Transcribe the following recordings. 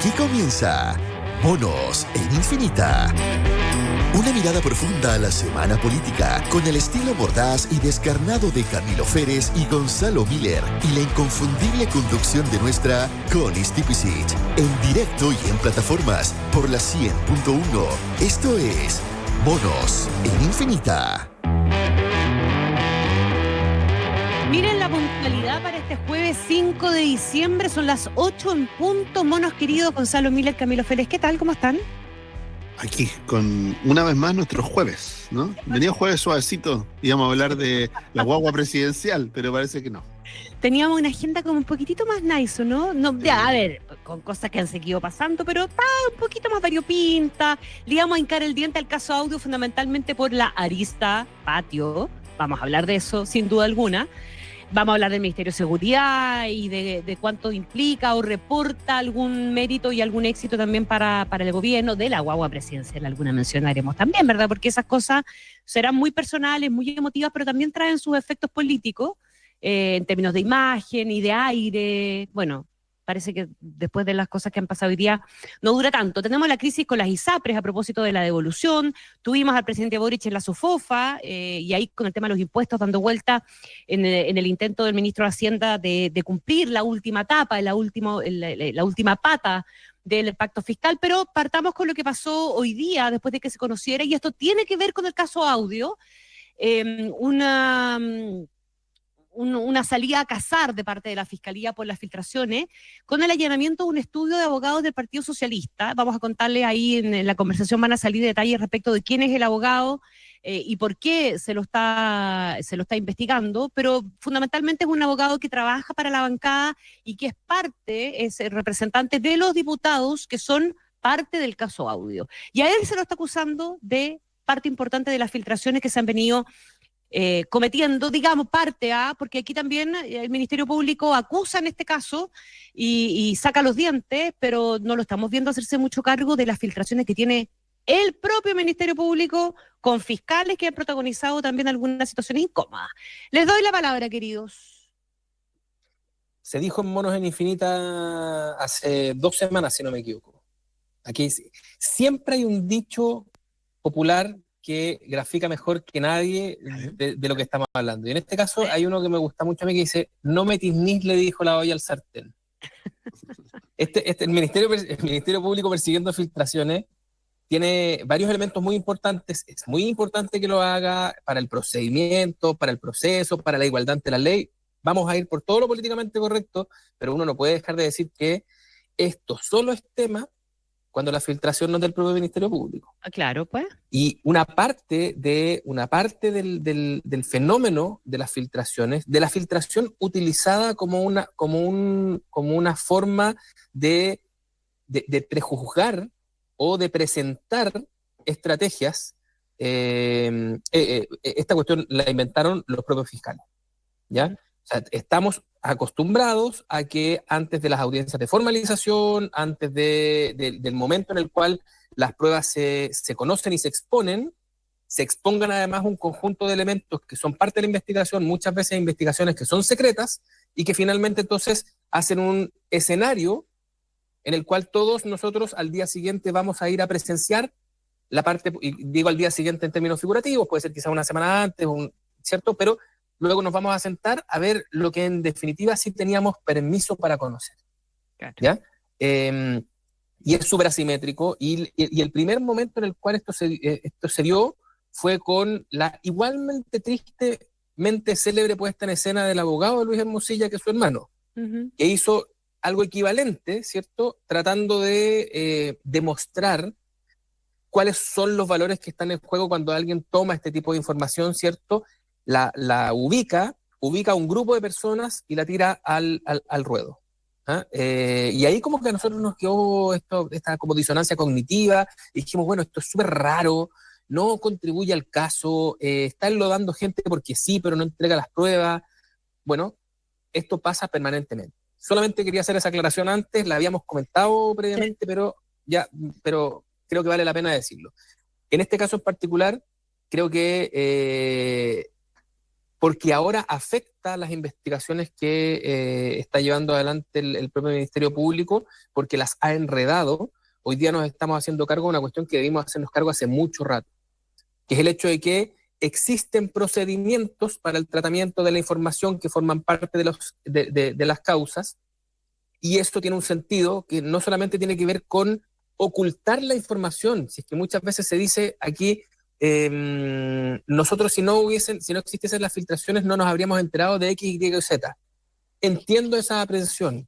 Aquí comienza Monos en Infinita. Una mirada profunda a la semana política con el estilo mordaz y descarnado de Camilo Férez y Gonzalo Miller y la inconfundible conducción de nuestra Connie Stipicic en directo y en plataformas por la 100.1. Esto es Monos en Infinita. Miren la puntualidad para este jueves 5 de diciembre, son las 8 en punto. Monos queridos, Gonzalo Miller, Camilo Férez, ¿qué tal? ¿Cómo están? Aquí, con una vez más nuestros jueves, ¿no? Venía jueves suavecito, íbamos a hablar de la guagua presidencial, pero parece que no. Teníamos una agenda como un poquitito más nice, ¿no? No, ya, a ver, con cosas que han seguido pasando, pero está un poquito más variopinta. Le íbamos a hincar el diente al caso audio fundamentalmente por la arista patio. Vamos a hablar de eso, sin duda alguna. Vamos a hablar del Ministerio de Seguridad y de cuánto implica o reporta algún mérito y algún éxito también para el gobierno. De la guagua presidencial, alguna mencionaremos también, ¿verdad? Porque esas cosas serán muy personales, muy emotivas, pero también traen sus efectos políticos en términos de imagen y de aire. Bueno, parece que después de las cosas que han pasado hoy día no dura tanto. Tenemos la crisis con las ISAPRES a propósito de la devolución. Tuvimos al presidente Boric en la SOFOFA y ahí con el tema de los impuestos dando vuelta en el intento del ministro de Hacienda de cumplir la última etapa, la última pata del pacto fiscal. Pero partamos con lo que pasó hoy día después de que se conociera, y esto tiene que ver con el caso audio. Una salida a cazar de parte de la Fiscalía por las filtraciones, con el allanamiento de un estudio de abogados del Partido Socialista. Vamos a contarles ahí en la conversación, van a salir detalles respecto de quién es el abogado y por qué se lo está investigando, pero fundamentalmente es un abogado que trabaja para la bancada y que es el representante de los diputados que son parte del caso audio. Y a él se lo está acusando de parte importante de las filtraciones que se han venido cometiendo, digamos, porque aquí también el Ministerio Público acusa en este caso y saca los dientes, pero no lo estamos viendo hacerse mucho cargo de las filtraciones que tiene el propio Ministerio Público con fiscales que han protagonizado también algunas situaciones incómodas. Les doy la palabra, queridos. Se dijo en Monos en Infinita hace 2 semanas, si no me equivoco. Aquí siempre hay un dicho popular que grafica mejor que nadie de lo que estamos hablando. Y en este caso hay uno que me gusta mucho a mí que dice: no me tiznís, le dijo la olla al sartén. El Ministerio Público persiguiendo filtraciones tiene varios elementos muy importantes. Es muy importante que lo haga para el procedimiento, para el proceso, para la igualdad ante la ley. Vamos a ir por todo lo políticamente correcto, pero uno no puede dejar de decir que esto solo es tema cuando la filtración no es del propio Ministerio Público. Claro, pues. Y una parte del fenómeno de las filtraciones, de la filtración utilizada como una forma de prejuzgar o de presentar estrategias, esta cuestión la inventaron los propios fiscales, ¿ya? O sea, estamos acostumbrados a que antes de las audiencias de formalización, antes del momento en el cual las pruebas se conocen y se expongan además un conjunto de elementos que son parte de la investigación, muchas veces investigaciones que son secretas y que finalmente entonces hacen un escenario en el cual todos nosotros al día siguiente vamos a ir a presenciar la parte, y digo al día siguiente en términos figurativos, puede ser quizá una semana antes, ¿cierto? Pero luego nos vamos a sentar a ver lo que en definitiva sí teníamos permiso para conocer. Claro. ¿Ya? Y es súper asimétrico. Y el primer momento en el cual esto se dio fue con la igualmente tristemente célebre puesta en escena del abogado de Luis Hermosilla, que es su hermano, que hizo algo equivalente, ¿cierto? Tratando de demostrar cuáles son los valores que están en juego cuando alguien toma este tipo de información, ¿cierto? La ubica a un grupo de personas y la tira al ruedo. ¿Ah? Y ahí como que a nosotros nos quedó esta como disonancia cognitiva y dijimos, bueno, esto es súper raro, no contribuye al caso, está enlodando gente porque sí, pero no entrega las pruebas. Bueno, esto pasa permanentemente. Solamente quería hacer esa aclaración antes, la habíamos comentado previamente, pero creo que vale la pena decirlo. En este caso en particular, creo que porque ahora afecta corta las investigaciones que está llevando adelante el propio Ministerio Público, porque las ha enredado. Hoy día nos estamos haciendo cargo de una cuestión que debimos hacernos cargo hace mucho rato, que es el hecho de que existen procedimientos para el tratamiento de la información que forman parte de las causas, y esto tiene un sentido que no solamente tiene que ver con ocultar la información, si es que muchas veces se dice aquí, nosotros si no existiesen las filtraciones no nos habríamos enterado de X, Y o Z. Entiendo esa aprehensión,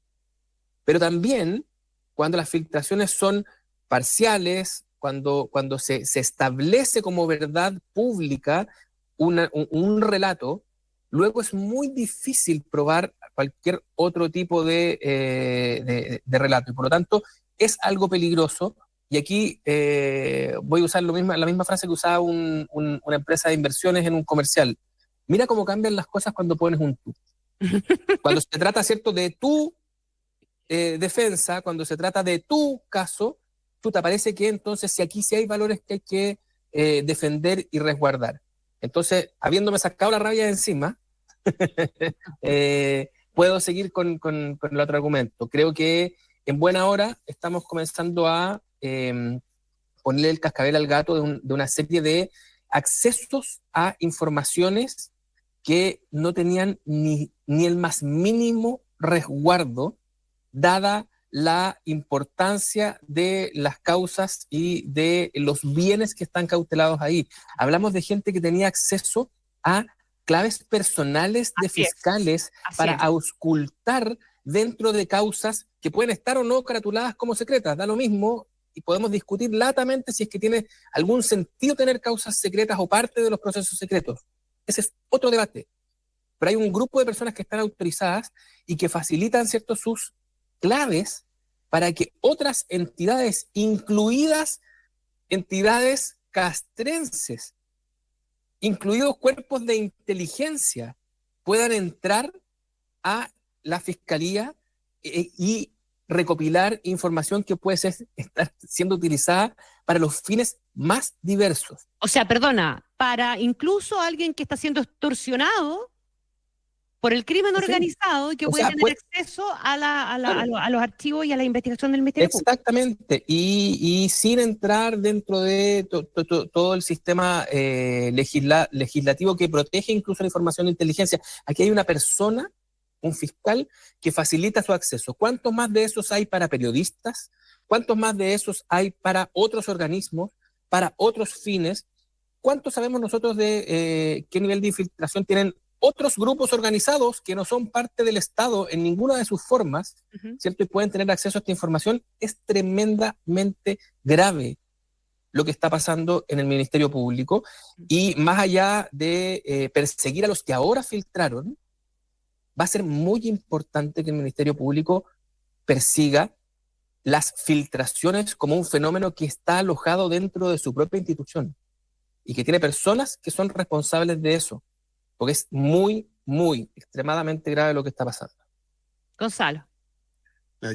pero también cuando las filtraciones son parciales, cuando se establece como verdad pública un relato, luego es muy difícil probar cualquier otro tipo de relato, y por lo tanto es algo peligroso. Y aquí voy a usar la misma frase que usaba una empresa de inversiones en un comercial. Mira cómo cambian las cosas cuando pones un tú. Cuando se trata, ¿cierto?, de tu defensa, cuando se trata de tu caso, te parece que entonces si aquí sí hay valores que hay que defender y resguardar. Entonces, habiéndome sacado la rabia de encima, puedo seguir con el otro argumento. Creo que en buena hora estamos comenzando a ponerle el cascabel al gato de una serie de accesos a informaciones que no tenían ni el más mínimo resguardo, dada la importancia de las causas y de los bienes que están cautelados ahí. Hablamos de gente que tenía acceso a claves personales de fiscales para auscultar dentro de causas que pueden estar o no caratuladas como secretas, da lo mismo, y podemos discutir latamente si es que tiene algún sentido tener causas secretas o parte de los procesos secretos. Ese es otro debate. Pero hay un grupo de personas que están autorizadas y que facilitan, ¿cierto?, sus claves para que otras entidades, incluidas entidades castrenses, incluidos cuerpos de inteligencia, puedan entrar a la fiscalía y recopilar información que puede estar siendo utilizada para los fines más diversos. O sea, perdona, para incluso alguien que está siendo extorsionado por el crimen organizado y que puede tener acceso a los archivos y a la investigación del Ministerio Público. Exactamente, y sin entrar dentro de todo el sistema legislativo que protege incluso la información de inteligencia. Aquí hay una persona, un fiscal, que facilita su acceso. ¿Cuántos más de esos hay para periodistas? ¿Cuántos más de esos hay para otros organismos, para otros fines? ¿Cuánto sabemos nosotros de qué nivel de infiltración tienen otros grupos organizados que no son parte del Estado en ninguna de sus formas, ¿cierto? Y pueden tener acceso a esta información? Es tremendamente grave lo que está pasando en el Ministerio Público, y más allá de perseguir a los que ahora filtraron, va a ser muy importante que el Ministerio Público persiga las filtraciones como un fenómeno que está alojado dentro de su propia institución y que tiene personas que son responsables de eso, porque es muy, muy, extremadamente grave lo que está pasando. Gonzalo.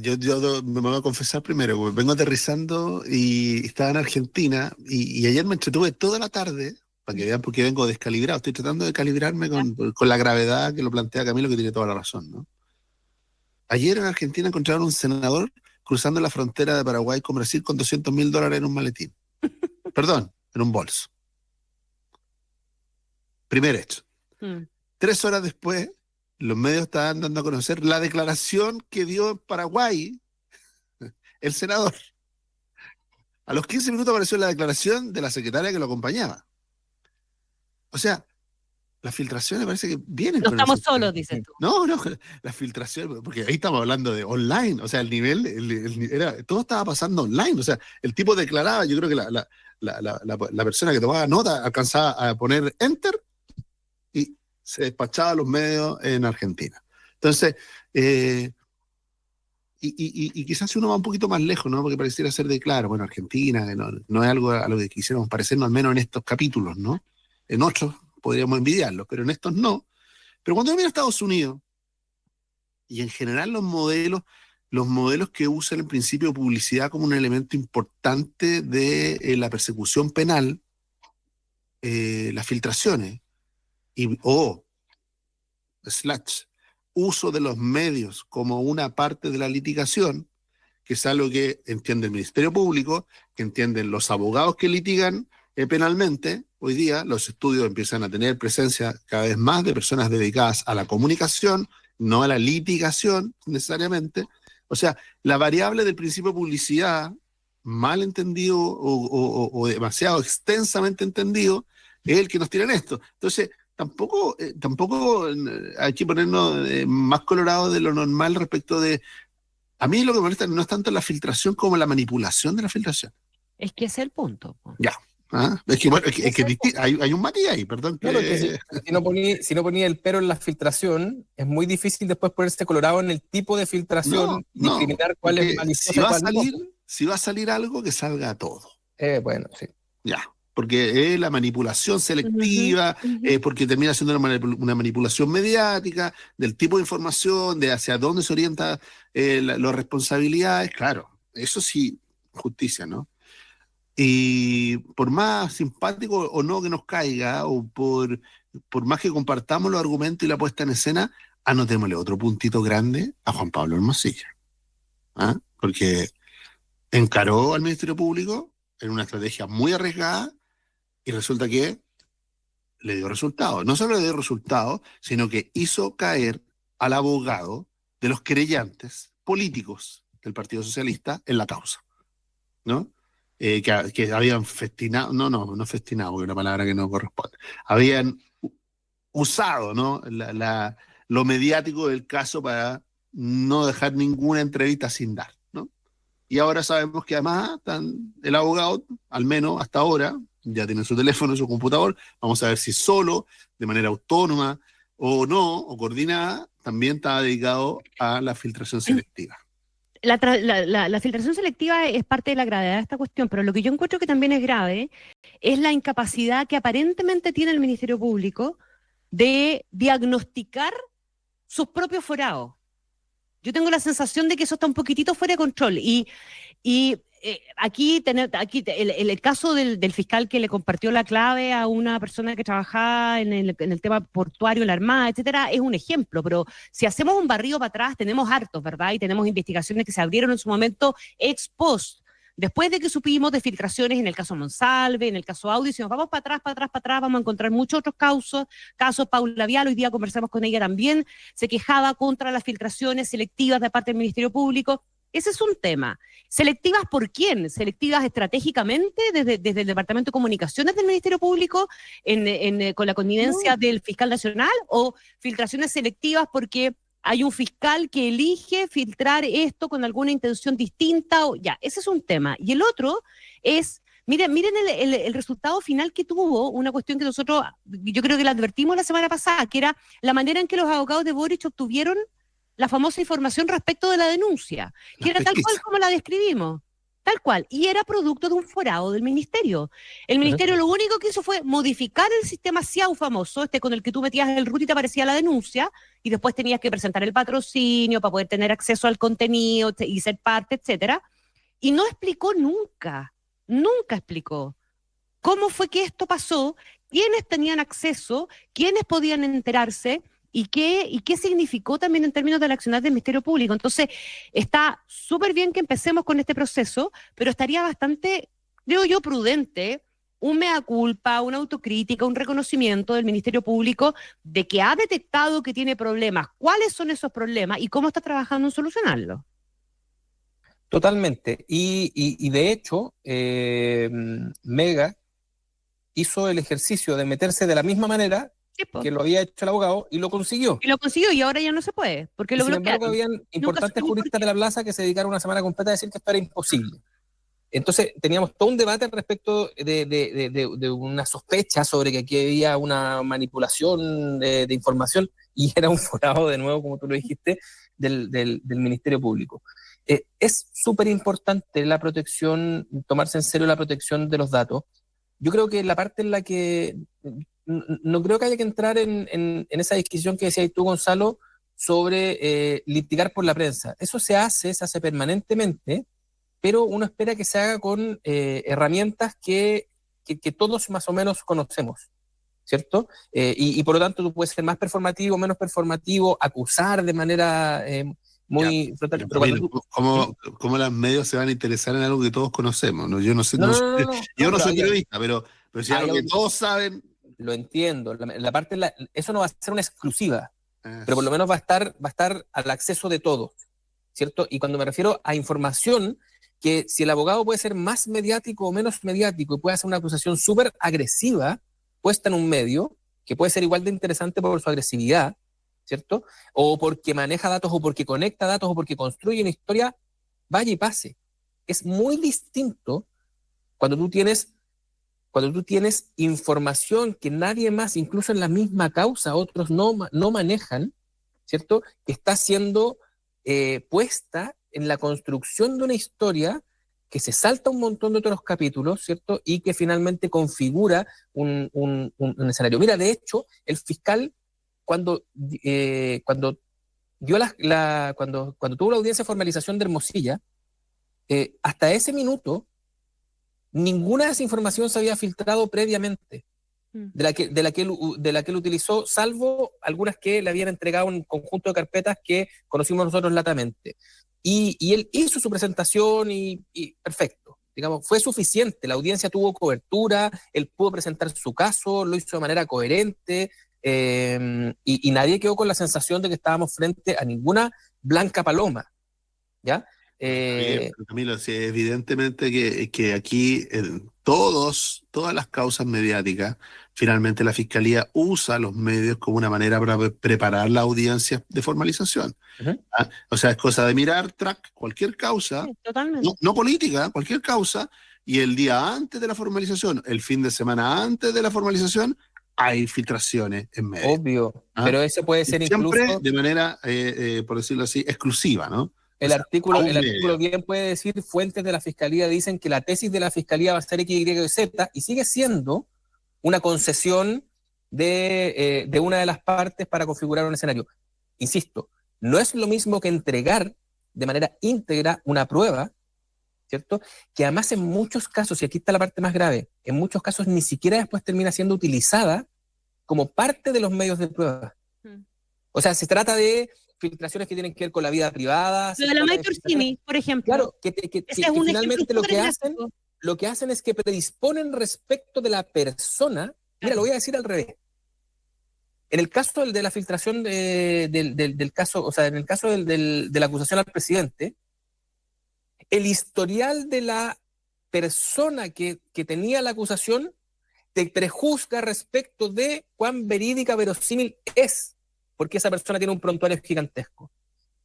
Yo me voy a confesar primero, porque vengo aterrizando y estaba en Argentina y ayer me entretuve toda la tarde, para que vean por qué vengo descalibrado. Estoy tratando de calibrarme con la gravedad que lo plantea Camilo, que tiene toda la razón, ¿no? Ayer en Argentina encontraron un senador cruzando la frontera de Paraguay con Brasil con $200.000 en un maletín. Perdón, en un bolso. Primer hecho. 3 horas después, los medios estaban dando a conocer la declaración que dio en Paraguay el senador. A los 15 minutos apareció la declaración de la secretaria que lo acompañaba. O sea, las filtraciones parece que vienen. No estamos solos, dices tú. No, las filtraciones, porque ahí estamos hablando de online, o sea, el nivel, todo estaba pasando online, o sea, el tipo declaraba, yo creo que la persona que tomaba nota alcanzaba a poner enter y se despachaba a los medios en Argentina. Entonces, y quizás si uno va un poquito más lejos, ¿no? Porque pareciera ser de, claro, bueno, Argentina, no es algo a lo que quisiéramos parecernos, al menos en estos capítulos, ¿no? En otros podríamos envidiarlos, pero en estos no. Pero cuando uno mira a Estados Unidos, y en general los modelos que usan el principio de publicidad como un elemento importante de la persecución penal, las filtraciones, o uso de los medios como una parte de la litigación, que es algo que entiende el Ministerio Público, que entienden los abogados que litigan penalmente. Hoy día los estudios empiezan a tener presencia cada vez más de personas dedicadas a la comunicación, no a la litigación necesariamente. O sea, la variable del principio de publicidad, mal entendido o demasiado extensamente entendido, es el que nos tira en esto. Entonces, tampoco hay que ponernos más colorados de lo normal respecto de... A mí lo que me molesta no es tanto la filtración como la manipulación de la filtración. Es que ese es el punto. Ya. ¿Ah? Es que, bueno, hay un matiz ahí, perdón. Claro, que si no ponía el pero en la filtración, es muy difícil después ponerse colorado en el tipo de filtración, discriminar cuál es maliciosa. Si va a salir algo, que salga todo. Bueno, sí. Ya, porque es la manipulación selectiva, porque termina siendo una manipulación mediática, del tipo de información, de hacia dónde se orientan las responsabilidades. Claro, eso sí, justicia, ¿no? Y por más simpático o no que nos caiga, o por más que compartamos los argumentos y la puesta en escena, anotémosle otro puntito grande a Juan Pablo Hermosilla. ¿Ah? Porque encaró al Ministerio Público en una estrategia muy arriesgada y resulta que le dio resultados. No solo le dio resultados, sino que hizo caer al abogado de los querellantes políticos del Partido Socialista en la causa, ¿no? Que habían festinado, no festinado, porque es una palabra que no corresponde, habían usado, ¿no? Lo mediático del caso para no dejar ninguna entrevista sin dar, ¿no? Y ahora sabemos que además el abogado, al menos hasta ahora, ya tiene su teléfono, su computador, vamos a ver si solo, de manera autónoma o no, o coordinada, también estaba dedicado a la filtración selectiva. La filtración selectiva es parte de la gravedad de esta cuestión, pero lo que yo encuentro que también es grave es la incapacidad que aparentemente tiene el Ministerio Público de diagnosticar sus propios forados. Yo tengo la sensación de que eso está un poquitito fuera de control. Aquí el caso del fiscal que le compartió la clave a una persona que trabajaba en el tema portuario, en la Armada, etcétera, es un ejemplo, pero si hacemos un barrido para atrás, tenemos hartos, ¿verdad? Y tenemos investigaciones que se abrieron en su momento ex post, después de que supimos de filtraciones en el caso Monsalve, en el caso Audi. Si nos vamos para atrás, vamos a encontrar muchos otros casos. Paula Vial, hoy día conversamos con ella también, se quejaba contra las filtraciones selectivas de parte del Ministerio Público. Ese es un tema. ¿Selectivas por quién? ¿Selectivas estratégicamente desde el Departamento de Comunicaciones del Ministerio Público con la connivencia del fiscal nacional? ¿O filtraciones selectivas porque hay un fiscal que elige filtrar esto con alguna intención distinta? Ya, ese es un tema. Y el otro es, miren el resultado final que tuvo, una cuestión que nosotros, yo creo que la advertimos la semana pasada, que era la manera en que los abogados de Boric obtuvieron la famosa información respecto de la denuncia, que era tal cual como la describimos, tal cual, y era producto de un forado del ministerio. El ministerio lo único que hizo fue modificar el sistema SIAU famoso, con el que tú metías el root y te aparecía la denuncia, y después tenías que presentar el patrocinio para poder tener acceso al contenido y ser parte, etcétera, y no explicó nunca explicó cómo fue que esto pasó, quiénes tenían acceso, quiénes podían enterarse, ¿y qué significó también en términos del accionar del Ministerio Público? Entonces, está súper bien que empecemos con este proceso, pero estaría bastante, creo yo, prudente, un mea culpa, una autocrítica, un reconocimiento del Ministerio Público de que ha detectado que tiene problemas, cuáles son esos problemas y cómo está trabajando en solucionarlos. Totalmente. Y de hecho, Mega hizo el ejercicio de meterse de la misma manera que lo había hecho el abogado y lo consiguió. Y ahora ya no se puede, porque lo bloquearon. Sin embargo, habían importantes juristas de la plaza que se dedicaron una semana completa a decir que esto era imposible. Entonces, teníamos todo un debate respecto de una sospecha sobre que aquí había una manipulación de información, y era un forado, de nuevo, como tú lo dijiste, del Ministerio Público. Es súper importante la protección, tomarse en serio la protección de los datos. Yo creo que la parte en la que no creo que haya que entrar en esa discusión que decías tú, Gonzalo, sobre litigar por la prensa. Eso se hace permanentemente, pero uno espera que se haga con herramientas que todos más o menos conocemos. ¿cierto? Y por lo tanto tú puedes ser más performativo, menos performativo, acusar de manera muy frontal. Pero Camilo, ¿cómo los medios se van a interesar en algo que todos conocemos? ¿No? Yo no sé, yo no soy periodista, pero si algo que todos saben. Lo entiendo. Eso no va a ser una exclusiva, pero por lo menos va a estar al acceso de todos, ¿cierto? Y cuando me refiero a información, que si el abogado puede ser más mediático o menos mediático y puede hacer una acusación súper agresiva puesta en un medio, que puede ser igual de interesante por su agresividad, ¿cierto? O porque maneja datos, o porque conecta datos, o porque construye una historia, vaya y pase. Es muy distinto cuando tú tienes información que nadie más, incluso en la misma causa, otros no manejan, ¿cierto? Que está siendo puesta en la construcción de una historia que se salta un montón de otros capítulos, ¿cierto? Y que finalmente configura un escenario. Mira, de hecho, el fiscal, cuando tuvo la audiencia de formalización de Hermosilla, hasta ese minuto, ninguna de esa información se había filtrado previamente, de la que él utilizó, salvo algunas que le habían entregado un conjunto de carpetas que conocimos nosotros latamente. Y él hizo su presentación y perfecto, digamos, fue suficiente. La audiencia tuvo cobertura, él pudo presentar su caso, lo hizo de manera coherente, y nadie quedó con la sensación de que estábamos frente a ninguna blanca paloma, ¿ya? Camilo, sí, evidentemente que aquí todas las causas mediáticas, finalmente la Fiscalía usa los medios como una manera para preparar la audiencia de formalización. ¿Ah? O sea, es cosa de mirar, cualquier causa, no política, cualquier causa, y el día antes de la formalización, el fin de semana antes de la formalización, hay filtraciones en medios. Obvio, pero eso puede ser siempre incluso de manera, por decirlo así, exclusiva, ¿no? El artículo bien puede decir, fuentes de la Fiscalía dicen que la tesis de la Fiscalía va a ser X, Y, Z, y sigue siendo una concesión de una de las partes para configurar un escenario. Insisto, no es lo mismo que entregar de manera íntegra una prueba, ¿cierto? Que además en muchos casos, y aquí está la parte más grave, en muchos casos ni siquiera después termina siendo utilizada como parte de los medios de prueba. O sea, se trata de filtraciones que tienen que ver con la vida privada. Lo de la Maite Orsini, por ejemplo. Claro, que finalmente lo que hacen es que predisponen respecto de la persona. Mira, lo voy a decir al revés. En el caso de la filtración del caso, o sea, en el caso de la acusación al presidente, el historial de la persona que tenía la acusación te prejuzga respecto de cuán verídica, verosímil es, porque esa persona tiene un prontuario gigantesco.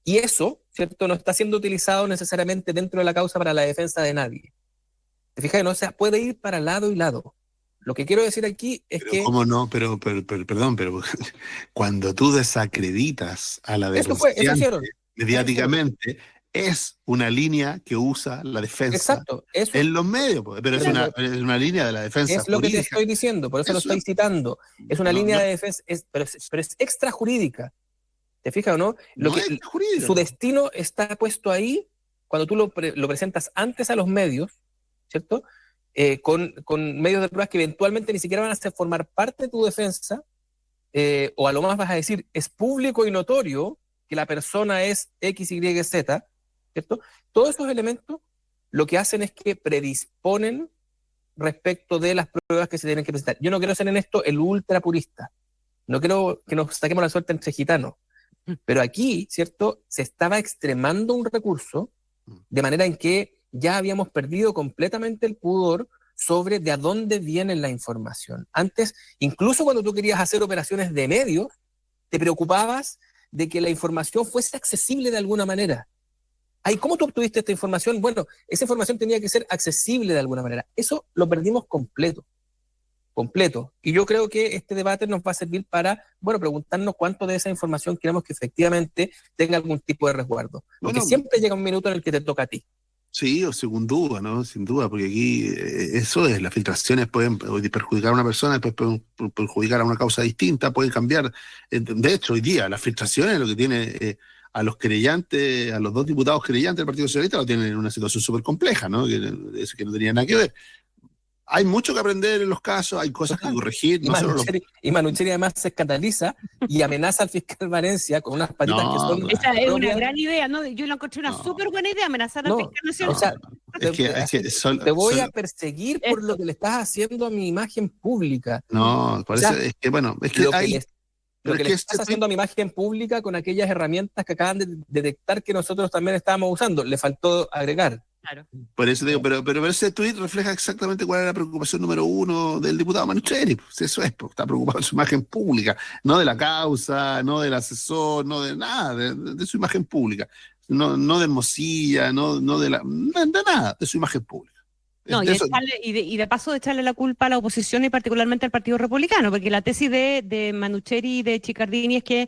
Y eso, ¿cierto?, no está siendo utilizado necesariamente dentro de la causa para la defensa de nadie. ¿Te fijas? No, o sea, puede ir para lado y lado. Lo que quiero decir aquí es que... ¿Cómo no? Perdón, pero cuando tú desacreditas a la denunciante mediáticamente, es una línea que usa la defensa en los medios, pero es una línea de la defensa es lo jurídica. Que te estoy diciendo, por eso lo estoy citando. Es una línea de defensa, pero es extrajurídica. ¿Te fijas o no? Su destino está puesto ahí cuando tú lo presentas antes a los medios, ¿cierto? Con medios de pruebas que eventualmente ni siquiera van a formar parte de tu defensa, o a lo más vas a decir, es público y notorio que la persona es X, Y, Z, ¿cierto? Todos esos elementos lo que hacen es que predisponen respecto de las pruebas que se tienen que presentar. Yo no quiero ser en esto el ultra purista, no quiero que nos saquemos la suerte entre gitanos, pero aquí, ¿cierto?, se estaba extremando un recurso de manera en que ya habíamos perdido completamente el pudor sobre de a dónde viene la información. Antes, incluso cuando tú querías hacer operaciones de medios, te preocupabas de que la información fuese accesible de alguna manera. Ay, ¿cómo tú obtuviste esta información? Bueno, esa información tenía que ser accesible de alguna manera. Eso lo perdimos completo. Y yo creo que este debate nos va a servir para, bueno, preguntarnos cuánto de esa información queremos que efectivamente tenga algún tipo de resguardo. Porque siempre llega un minuto en el que te toca a ti. Sí, o sin duda, ¿no? Sin duda, porque aquí eso es, las filtraciones pueden perjudicar a una persona, después pueden perjudicar a una causa distinta, pueden cambiar. De hecho, hoy día las filtraciones, lo que tiene a los querellantes, a los dos diputados querellantes del Partido Socialista, lo tienen en una situación súper compleja, ¿no? Que no tenía nada que ver. hay mucho que aprender en los casos, hay cosas que corregir. Y Manucheri además se escandaliza y amenaza al fiscal Valencia con unas patitas que son... Claro. Esa es una gran idea, ¿no? Yo la encontré una súper buena idea, amenazar al fiscal nacional. O sea, te voy a son, perseguir por lo que le estás haciendo a mi imagen pública. no, por eso es que, bueno, es que lo que le estás haciendo a mi imagen pública con aquellas herramientas que acaban de detectar que nosotros también estábamos usando. Le faltó agregar. Claro. Por eso digo, pero ese tuit refleja exactamente cuál es la preocupación número uno del diputado Manucheri. Pues eso es, pues, está preocupado de su imagen pública, no de la causa, no del asesor, no de nada, de su imagen pública. No de Hermosilla, no de nada, de su imagen pública. No, y de paso de echarle la culpa a la oposición y particularmente al Partido Republicano, porque la tesis de Manucheri y de Chiccardini es que,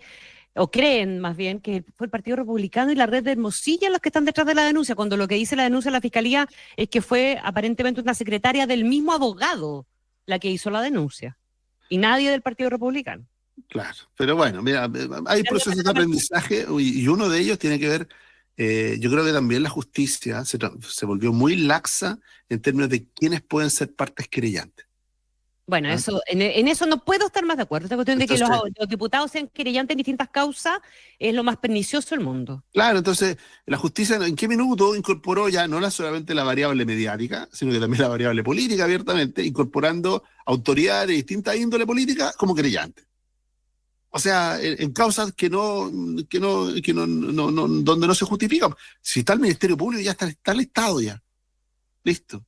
o creen más bien, que fue el Partido Republicano y la red de Hermosilla los que están detrás de la denuncia, cuando lo que dice la denuncia de la Fiscalía es que fue aparentemente una secretaria del mismo abogado la que hizo la denuncia, y nadie del Partido Republicano. Claro, pero bueno, mira, hay procesos de aprendizaje y uno de ellos tiene que ver, yo creo que también la justicia se volvió muy laxa en términos de quiénes pueden ser partes querellantes. Bueno, eso, en eso no puedo estar más de acuerdo. Esta cuestión de que los diputados sean querellantes en distintas causas es lo más pernicioso del mundo. Claro, entonces, la justicia ¿en qué minuto incorporó ya no solamente la variable mediática, sino que también la variable política abiertamente, incorporando autoridades de distinta índole política como querellantes? O sea, en causas donde no se justifican. Si está el Ministerio Público, ya está el Estado ya. Listo.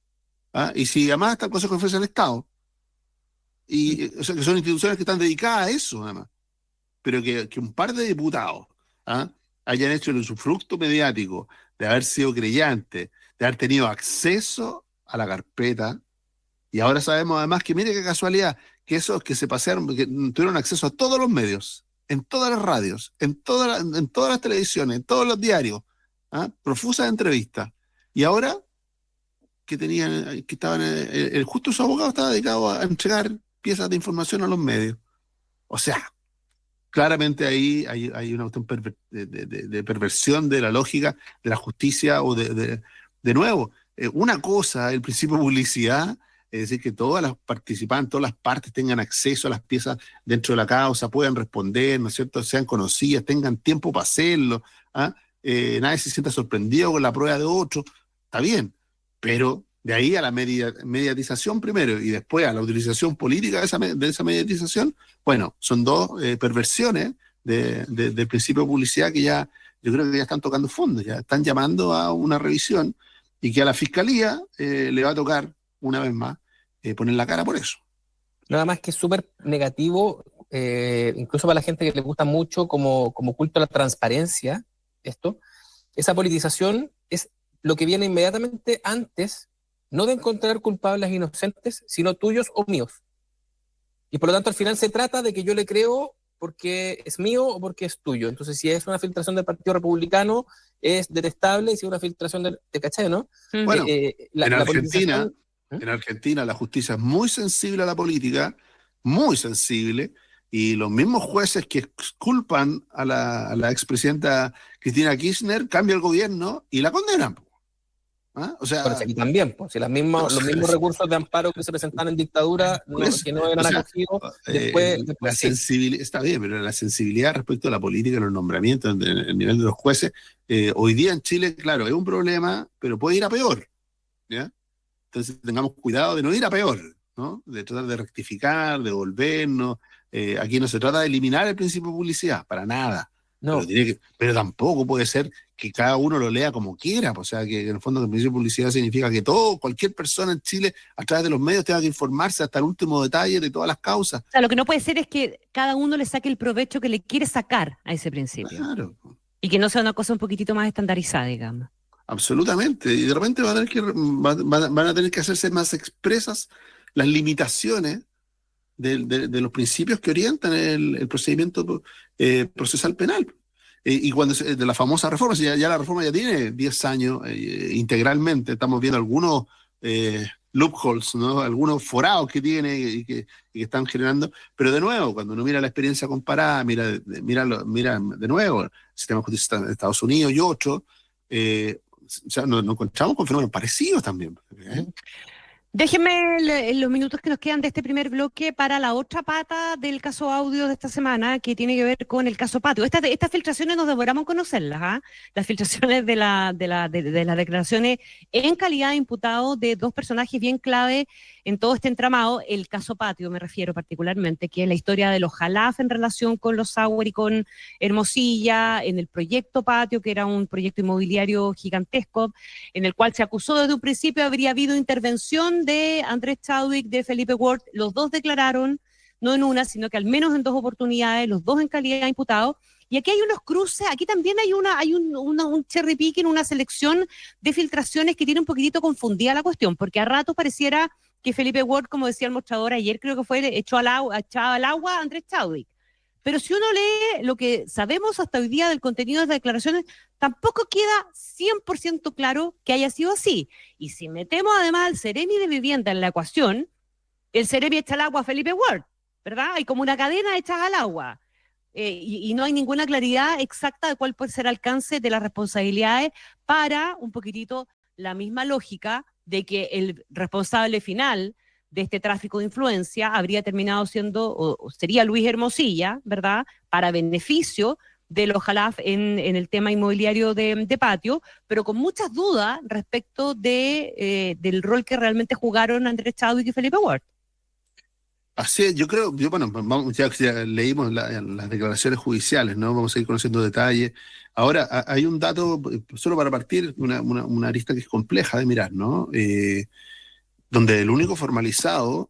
Y si además está el Consejo de Defensa del Estado, o sea, que son instituciones que están dedicadas a eso, además. Pero que un par de diputados hayan hecho el usufructo mediático de haber sido creyentes, de haber tenido acceso a la carpeta, y ahora sabemos además que, mire qué casualidad, que esos que se pasearon, que tuvieron acceso a todos los medios, en todas las radios, en todas las televisiones, en todos los diarios, profusas entrevistas, y ahora que estaban, justo su abogado estaba dedicado a entregar piezas de información a los medios. O sea, claramente ahí hay una cuestión de perversión de la lógica de la justicia, o de nuevo, una cosa, el principio de publicidad, es decir, que todas las participantes, todas las partes tengan acceso a las piezas dentro de la causa, puedan responder, ¿no es cierto?, sean conocidas, tengan tiempo para hacerlo, nadie se sienta sorprendido con la prueba de otro, está bien, pero de ahí a la mediatización primero y después a la utilización política de esa mediatización, bueno, son dos perversiones del principio de publicidad que ya, yo creo que ya están tocando fondo, ya están llamando a una revisión, y que a la Fiscalía le va a tocar, una vez más, poner la cara por eso. Nada más que es súper negativo, incluso para la gente que le gusta mucho como culto a la transparencia, esa politización es lo que viene inmediatamente antes, no de encontrar culpables inocentes, sino tuyos o míos. Y por lo tanto al final se trata de que yo le creo porque es mío o porque es tuyo. Entonces si es una filtración del Partido Republicano es detestable, y si es una filtración de ¿cachai, no? Bueno, en Argentina la justicia es muy sensible a la política, muy sensible, y los mismos jueces que culpan a la expresidenta Cristina Kirchner cambian el gobierno y la condenan. O sea, pero aquí también, pues, si los mismos recursos de amparo que se presentan en dictadura que no eran acogidos, después la sensibilidad, está bien, pero la sensibilidad respecto a la política y los nombramientos, el nivel de los jueces, hoy día en Chile, claro, es un problema, pero puede ir a peor, ¿ya? Entonces tengamos cuidado de no ir a peor, ¿no? De tratar de rectificar, de volvernos. Aquí no se trata de eliminar el principio de publicidad, para nada. No. Pero tampoco puede ser que cada uno lo lea como quiera. O sea, que en el fondo el principio de publicidad significa que cualquier persona en Chile, a través de los medios, tenga que informarse hasta el último detalle de todas las causas. O sea, lo que no puede ser es que cada uno le saque el provecho que le quiere sacar a ese principio. Claro. Y que no sea una cosa un poquitito más estandarizada, digamos. Absolutamente. Y de repente van a tener que hacerse más expresas las limitaciones de los principios que orientan el procedimiento procesal penal. Y cuando de la famosa reforma, ya la reforma ya tiene 10 años integralmente, estamos viendo algunos loopholes, ¿no? Algunos forados que tiene y que están generando, pero de nuevo, cuando uno mira la experiencia comparada, mira de nuevo el sistema de justicia de Estados Unidos y otros, o sea, nos encontramos con fenómenos parecidos también. Déjenme los minutos que nos quedan de este primer bloque para la otra pata del caso audio de esta semana, que tiene que ver con el caso Patio. Estas filtraciones nos demoramos en conocerlas, ¿ah? Las filtraciones de las declaraciones en calidad de imputado de dos personajes bien clave en todo este entramado. El caso Patio, me refiero particularmente, que es la historia de los Jalaf en relación con los Sauer y con Hermosilla, en el proyecto Patio, que era un proyecto inmobiliario gigantesco, en el cual se acusó desde un principio habría habido intervención de Andrés Chadwick, de Felipe Ward. Los dos declararon, no en una, sino que al menos en dos oportunidades, los dos en calidad de imputados. Y aquí hay unos cruces, aquí también hay un cherry picking, una selección de filtraciones que tiene un poquitito confundida la cuestión, porque a ratos pareciera que Felipe Ward, como decía el mostrador ayer, creo que fue echado al agua a Andrés Chadwick. Pero si uno lee lo que sabemos hasta hoy día del contenido de las declaraciones, tampoco queda 100% claro que haya sido así. Y si metemos además al Ceremi de Vivienda en la ecuación, el Ceremi echa al agua a Felipe Ward, ¿verdad? Hay como una cadena hecha al agua. Y no hay ninguna claridad exacta de cuál puede ser el alcance de las responsabilidades para un poquitito la misma lógica de que el responsable final de este tráfico de influencia habría terminado siendo, o sería Luis Hermosilla, ¿verdad?, para beneficio de los Jalaf en el tema inmobiliario de Patio, pero con muchas dudas respecto del rol que realmente jugaron Andrés Chadwick y Felipe Ward. Así es, yo creo, bueno, ya leímos las declaraciones judiciales, ¿no? Vamos a ir conociendo detalles. Ahora, hay un dato, solo para partir, una arista que es compleja de mirar, ¿no? Donde el único formalizado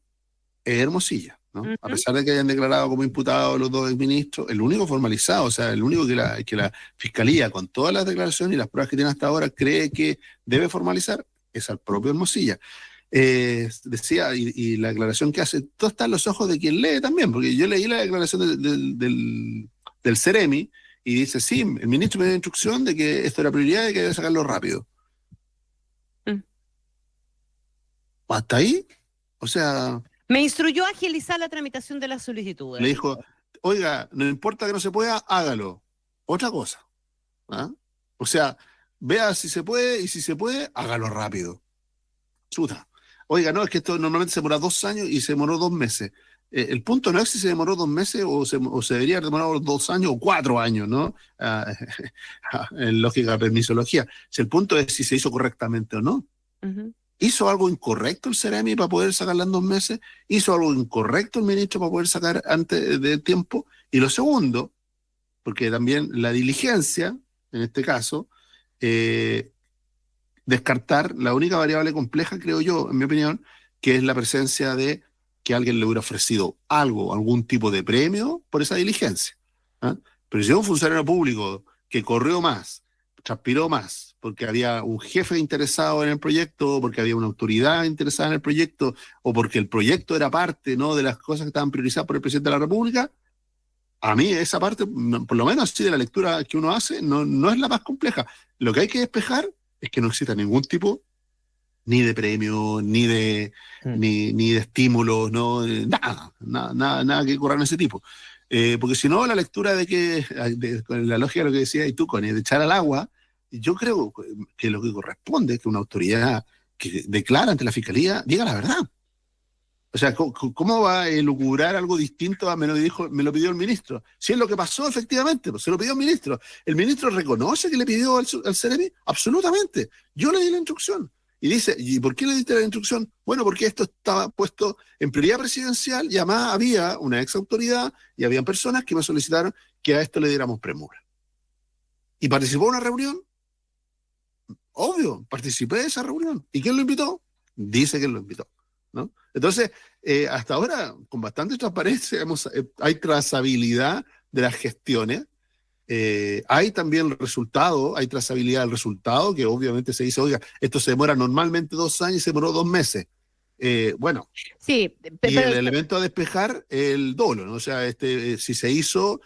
es Hermosilla, ¿no? Uh-huh. A pesar de que hayan declarado como imputados los dos exministros, el único formalizado, o sea, el único que la Fiscalía, con todas las declaraciones y las pruebas que tiene hasta ahora, cree que debe formalizar, es al propio Hermosilla. Decía, y la declaración que hace, todo está en los ojos de quien lee también, porque yo leí la declaración del Ceremi y dice, sí, el ministro me dio instrucción de que esto era prioridad y que debe sacarlo rápido. Hasta ahí, o sea... Me instruyó a agilizar la tramitación de las solicitudes. Le dijo, oiga, no importa que no se pueda, hágalo. Otra cosa. ¿Ah? O sea, vea si se puede y si se puede, hágalo rápido. Chuta. Oiga, no, es que esto normalmente se demora 2 años y se demoró 2 meses. El punto no es si se demoró 2 meses o se debería haber demorado 2 años o 4 años, ¿no? En lógica de permisología. Si el punto es si se hizo correctamente o no. Uh-huh. ¿Hizo algo incorrecto el Ceremi para poder sacarla en 2 meses? ¿Hizo algo incorrecto el ministro para poder sacar antes del tiempo? Y lo segundo, porque también la diligencia, en este caso, descartar la única variable compleja, creo yo, en mi opinión, que es la presencia de que alguien le hubiera ofrecido algo, algún tipo de premio por esa diligencia. ¿Ah? Pero si es un funcionario público que corrió más, transpiró más, porque había un jefe interesado en el proyecto, o porque había una autoridad interesada en el proyecto, o porque el proyecto era parte, ¿no?, de las cosas que estaban priorizadas por el presidente de la República, a mí esa parte, por lo menos así de la lectura que uno hace, no es la más compleja. Lo que hay que despejar es que no exista ningún tipo ni de premio, ni de estímulos, no, nada que ocurra en ese tipo. Porque si no, la lectura de que, con la lógica de lo que decías y tú, con de echar al agua, yo creo que lo que corresponde es que una autoridad que declara ante la Fiscalía diga la verdad. O sea, ¿cómo va a elucubrar algo distinto a me lo pidió el ministro? Si es lo que pasó, efectivamente, pues se lo pidió el ministro. ¿El ministro reconoce que le pidió al Ceremi? Absolutamente. Yo le di la instrucción. Y dice, ¿y por qué le diste la instrucción? Bueno, porque esto estaba puesto en prioridad presidencial y además había una ex autoridad y había personas que me solicitaron que a esto le diéramos premura. ¿Y participó en una reunión? Obvio, participé de esa reunión. ¿Y quién lo invitó? Dice que lo invitó, ¿no? Entonces, hasta ahora, con bastante transparencia, hay trazabilidad de las gestiones. Hay también el resultado, hay trazabilidad del resultado, que obviamente se dice, oiga, esto se demora normalmente 2 años y se demoró 2 meses. Bueno, sí, y el elemento a despejar, el dolo, ¿no? O sea, si se hizo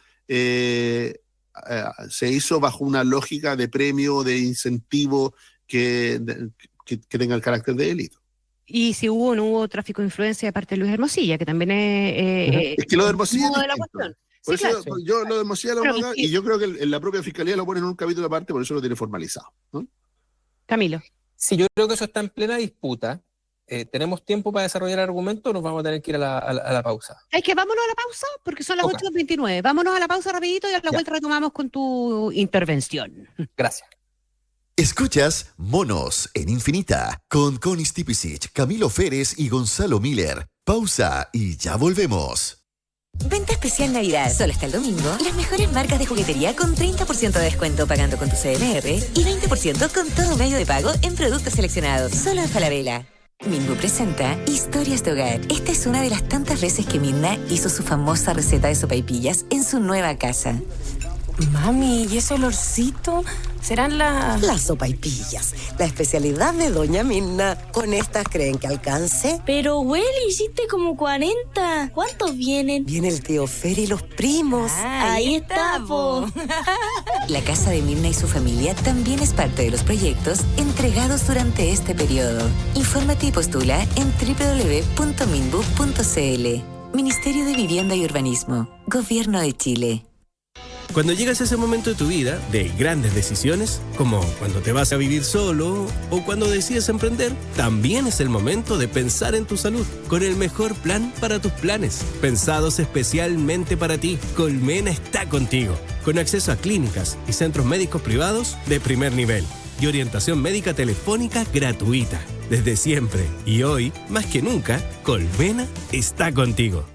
bajo una lógica de premio, de incentivo que tenga el carácter de delito. Y si hubo o no hubo tráfico de influencia de parte de Luis Hermosilla, que también es que lo de Hermosilla es de la cuestión. Por Sí, eso claro. yo lo de Hermosilla lo Pero, pongo acá, y yo creo que en la propia Fiscalía lo pone en un capítulo aparte, por eso lo tiene formalizado, ¿no? Camilo. Sí, yo creo que eso está en plena disputa. ¿tenemos tiempo para desarrollar argumentos o nos vamos a tener que ir a la pausa? Es que vámonos a la pausa, porque son las Ok. 8:29. Vámonos a la pausa rapidito y a la Ya. vuelta retomamos con tu intervención. Gracias. Escuchas Monos en Infinita con Connie Stipicic, Camilo Férez y Gonzalo Miller. Pausa y ya volvemos. Venta especial Navidad. Solo hasta el domingo. Las mejores marcas de juguetería con 30% de descuento pagando con tu CMR y 20% con todo medio de pago en productos seleccionados. Solo en Falabella. Minbu presenta Historias de Hogar. Esta es una de las tantas veces que Mirna hizo su famosa receta de sopaipillas en su nueva casa. Mami, ¿y ese olorcito? ¿Serán Las sopaipillas, la especialidad de Doña Mirna. ¿Con estas creen que alcance? Pero, Willy, hiciste como 40. ¿Cuántos vienen? Viene el tío Fer y los primos. Ahí está, po. La casa de Mirna y su familia también es parte de los proyectos entregados durante este periodo. Infórmate y postula en www.minbu.cl. Ministerio de Vivienda y Urbanismo. Gobierno de Chile. Cuando llegas a ese momento de tu vida, de grandes decisiones, como cuando te vas a vivir solo o cuando decides emprender, también es el momento de pensar en tu salud, con el mejor plan para tus planes, pensados especialmente para ti. Colmena está contigo, con acceso a clínicas y centros médicos privados de primer nivel y orientación médica telefónica gratuita. Desde siempre y hoy, más que nunca, Colmena está contigo.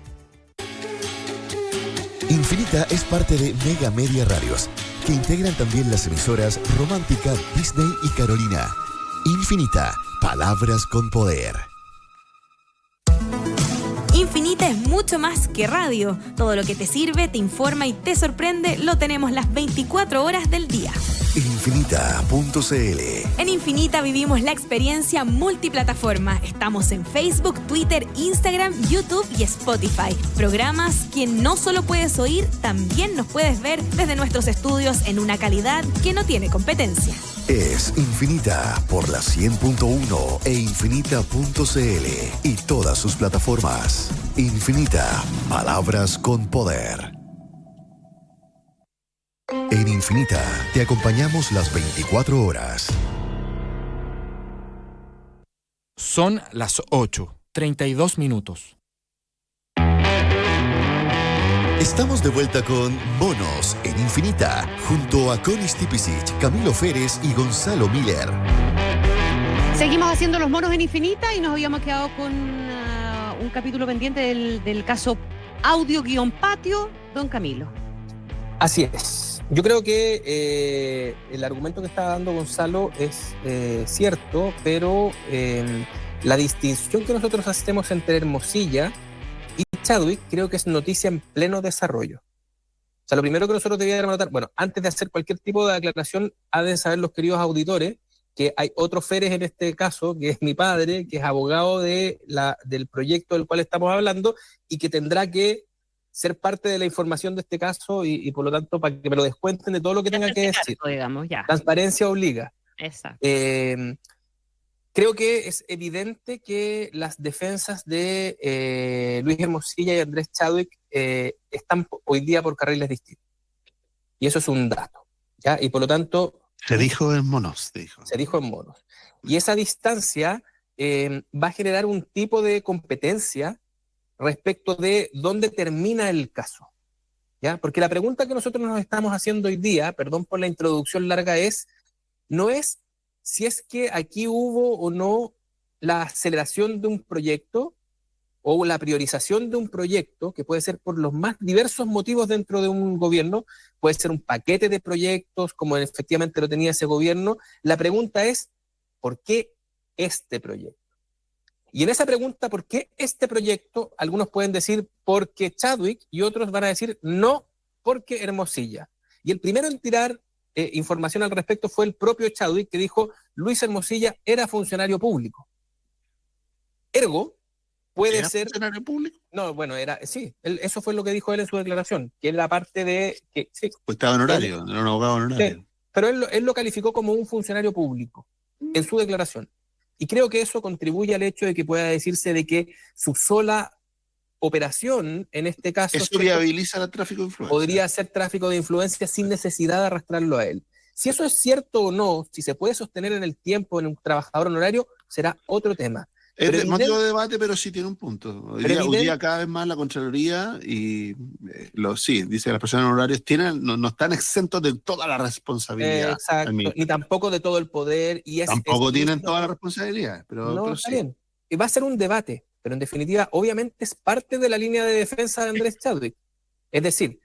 Infinita es parte de Mega Media Radios, que integran también las emisoras Romántica, Disney y Carolina. Infinita, palabras con poder. Infinita es mucho más que radio. Todo lo que te sirve, te informa y te sorprende lo tenemos las 24 horas del día. Infinita.cl. En Infinita vivimos la experiencia multiplataforma. Estamos en Facebook, Twitter, Instagram, YouTube y Spotify. Programas que no solo puedes oír, también nos puedes ver desde nuestros estudios en una calidad que no tiene competencia. Es Infinita por la 100.1 e Infinita.cl y todas sus plataformas. Infinita, palabras con poder. En Infinita te acompañamos las 24 horas. Son las 8:32. Estamos de vuelta con Monos en Infinita, junto a Connie Stipicic, Camilo Férez y Gonzalo Miller. Seguimos haciendo los monos en Infinita y nos habíamos quedado con un capítulo pendiente del caso Audio-Patio, don Camilo. Así es. Yo creo que el argumento que está dando Gonzalo es cierto, pero la distinción que nosotros hacemos entre Hermosilla y Chadwick creo que es noticia en pleno desarrollo. O sea, lo primero que nosotros deberíamos notar, bueno, antes de hacer cualquier tipo de aclaración, ha de saber los queridos auditores que hay otro Férez en este caso, que es mi padre, que es abogado del proyecto del cual estamos hablando y que tendrá que ser parte de la información de este caso y por lo tanto para que me lo descuenten de todo lo que tenga que decir. Digamos, ya. Transparencia obliga. Exacto. Creo que es evidente que las defensas de Luis Hermosilla y Andrés Chadwick están hoy día por carriles distintos. Y eso es un dato, ¿ya? Y por lo tanto... Se dijo en Monos, dijo. Se dijo en Monos. Y esa distancia va a generar un tipo de competencia respecto de dónde termina el caso, ¿ya? Porque la pregunta que nosotros nos estamos haciendo hoy día, perdón por la introducción larga, no es si es que aquí hubo o no la aceleración de un proyecto o la priorización de un proyecto, que puede ser por los más diversos motivos dentro de un gobierno, puede ser un paquete de proyectos, como efectivamente lo tenía ese gobierno. La pregunta es, ¿por qué este proyecto? Y en esa pregunta, ¿por qué este proyecto? Algunos pueden decir porque Chadwick y otros van a decir no, porque Hermosilla. Y el primero en tirar información al respecto fue el propio Chadwick, que dijo Luis Hermosilla era funcionario público. Ergo, puede ¿Era ser... funcionario público? No, bueno, sí, eso fue lo que dijo él en su declaración, que es la parte de... que sí, Pues estaba en horario, era un abogado en horario. sí, pero él lo calificó como un funcionario público en su declaración. Y creo que eso contribuye al hecho de que pueda decirse de que su sola operación, en este caso... Eso viabiliza el tráfico de influencia. Podría ser tráfico de influencia sin necesidad de arrastrarlo a él. Si eso es cierto o no, si se puede sostener en el tiempo en un trabajador honorario, será otro tema. Es Pero motivo de debate, pero sí tiene un punto. Hoy día cada vez más la Contraloría y sí, dice que las personas honorarias no están exentos de toda la responsabilidad. Exacto, ni tampoco de todo el poder. Tampoco tienen toda la responsabilidad, pero está sí. bien. Y va a ser un debate, pero en definitiva, obviamente es parte de la línea de defensa de Andrés Chadwick. Es decir,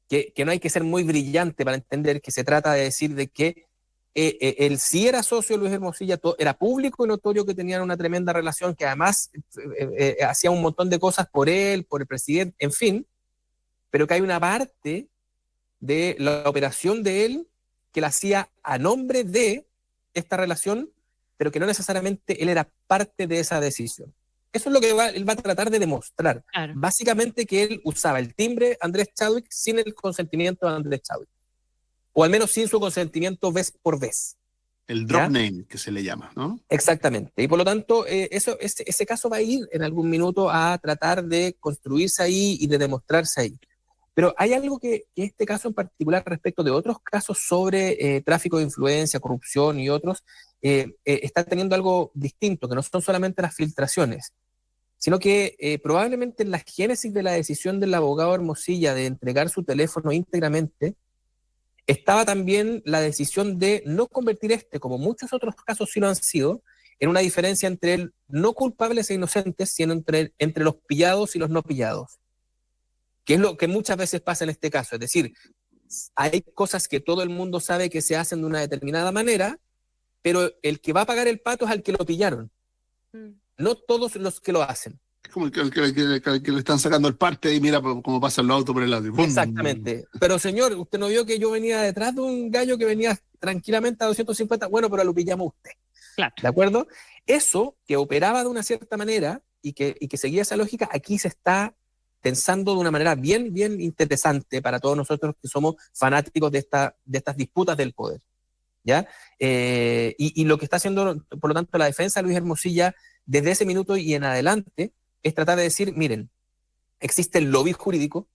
que no hay que ser muy brillante para entender que se trata de decir de que él sí era socio de Luis Hermosilla, era público y notorio que tenían una tremenda relación, que además hacía un montón de cosas por él, por el presidente, en fin, pero que hay una parte de la operación de él que la hacía a nombre de esta relación, pero que no necesariamente él era parte de esa decisión. Eso es lo que él va a tratar de demostrar. Claro. Básicamente que él usaba el timbre Andrés Chadwick sin el consentimiento de Andrés Chadwick. O al menos sin su consentimiento vez por vez. El drop name, que se le llama, ¿no? Exactamente. Y por lo tanto, ese caso va a ir en algún minuto a tratar de construirse ahí y de demostrarse ahí. Pero hay algo que este caso en particular respecto de otros casos sobre tráfico de influencia, corrupción y otros, está teniendo algo distinto, que no son solamente las filtraciones, sino que probablemente en la génesis de la decisión del abogado Hermosilla de entregar su teléfono íntegramente, estaba también la decisión de no convertir como muchos otros casos sí lo han sido, en una diferencia entre no culpables e inocentes, sino entre los pillados y los no pillados. Que es lo que muchas veces pasa en este caso. Es decir, hay cosas que todo el mundo sabe que se hacen de una determinada manera, pero el que va a pagar el pato es al que lo pillaron. No todos los que lo hacen. Es como el que le están sacando el parte y mira cómo pasan los autos por el lado. Exactamente. Pero señor, usted no vio que yo venía detrás de un gallo que venía tranquilamente a 250. Bueno, pero lo pillamos usted. Claro. ¿De acuerdo? Eso que operaba de una cierta manera y que seguía esa lógica, aquí se está pensando de una manera bien, bien interesante para todos nosotros que somos fanáticos de estas disputas del poder. ¿Ya? Y lo que está haciendo, por lo tanto, la defensa de Luis Hermosilla desde ese minuto y en adelante es tratar de decir, miren, existe el lobby jurídico,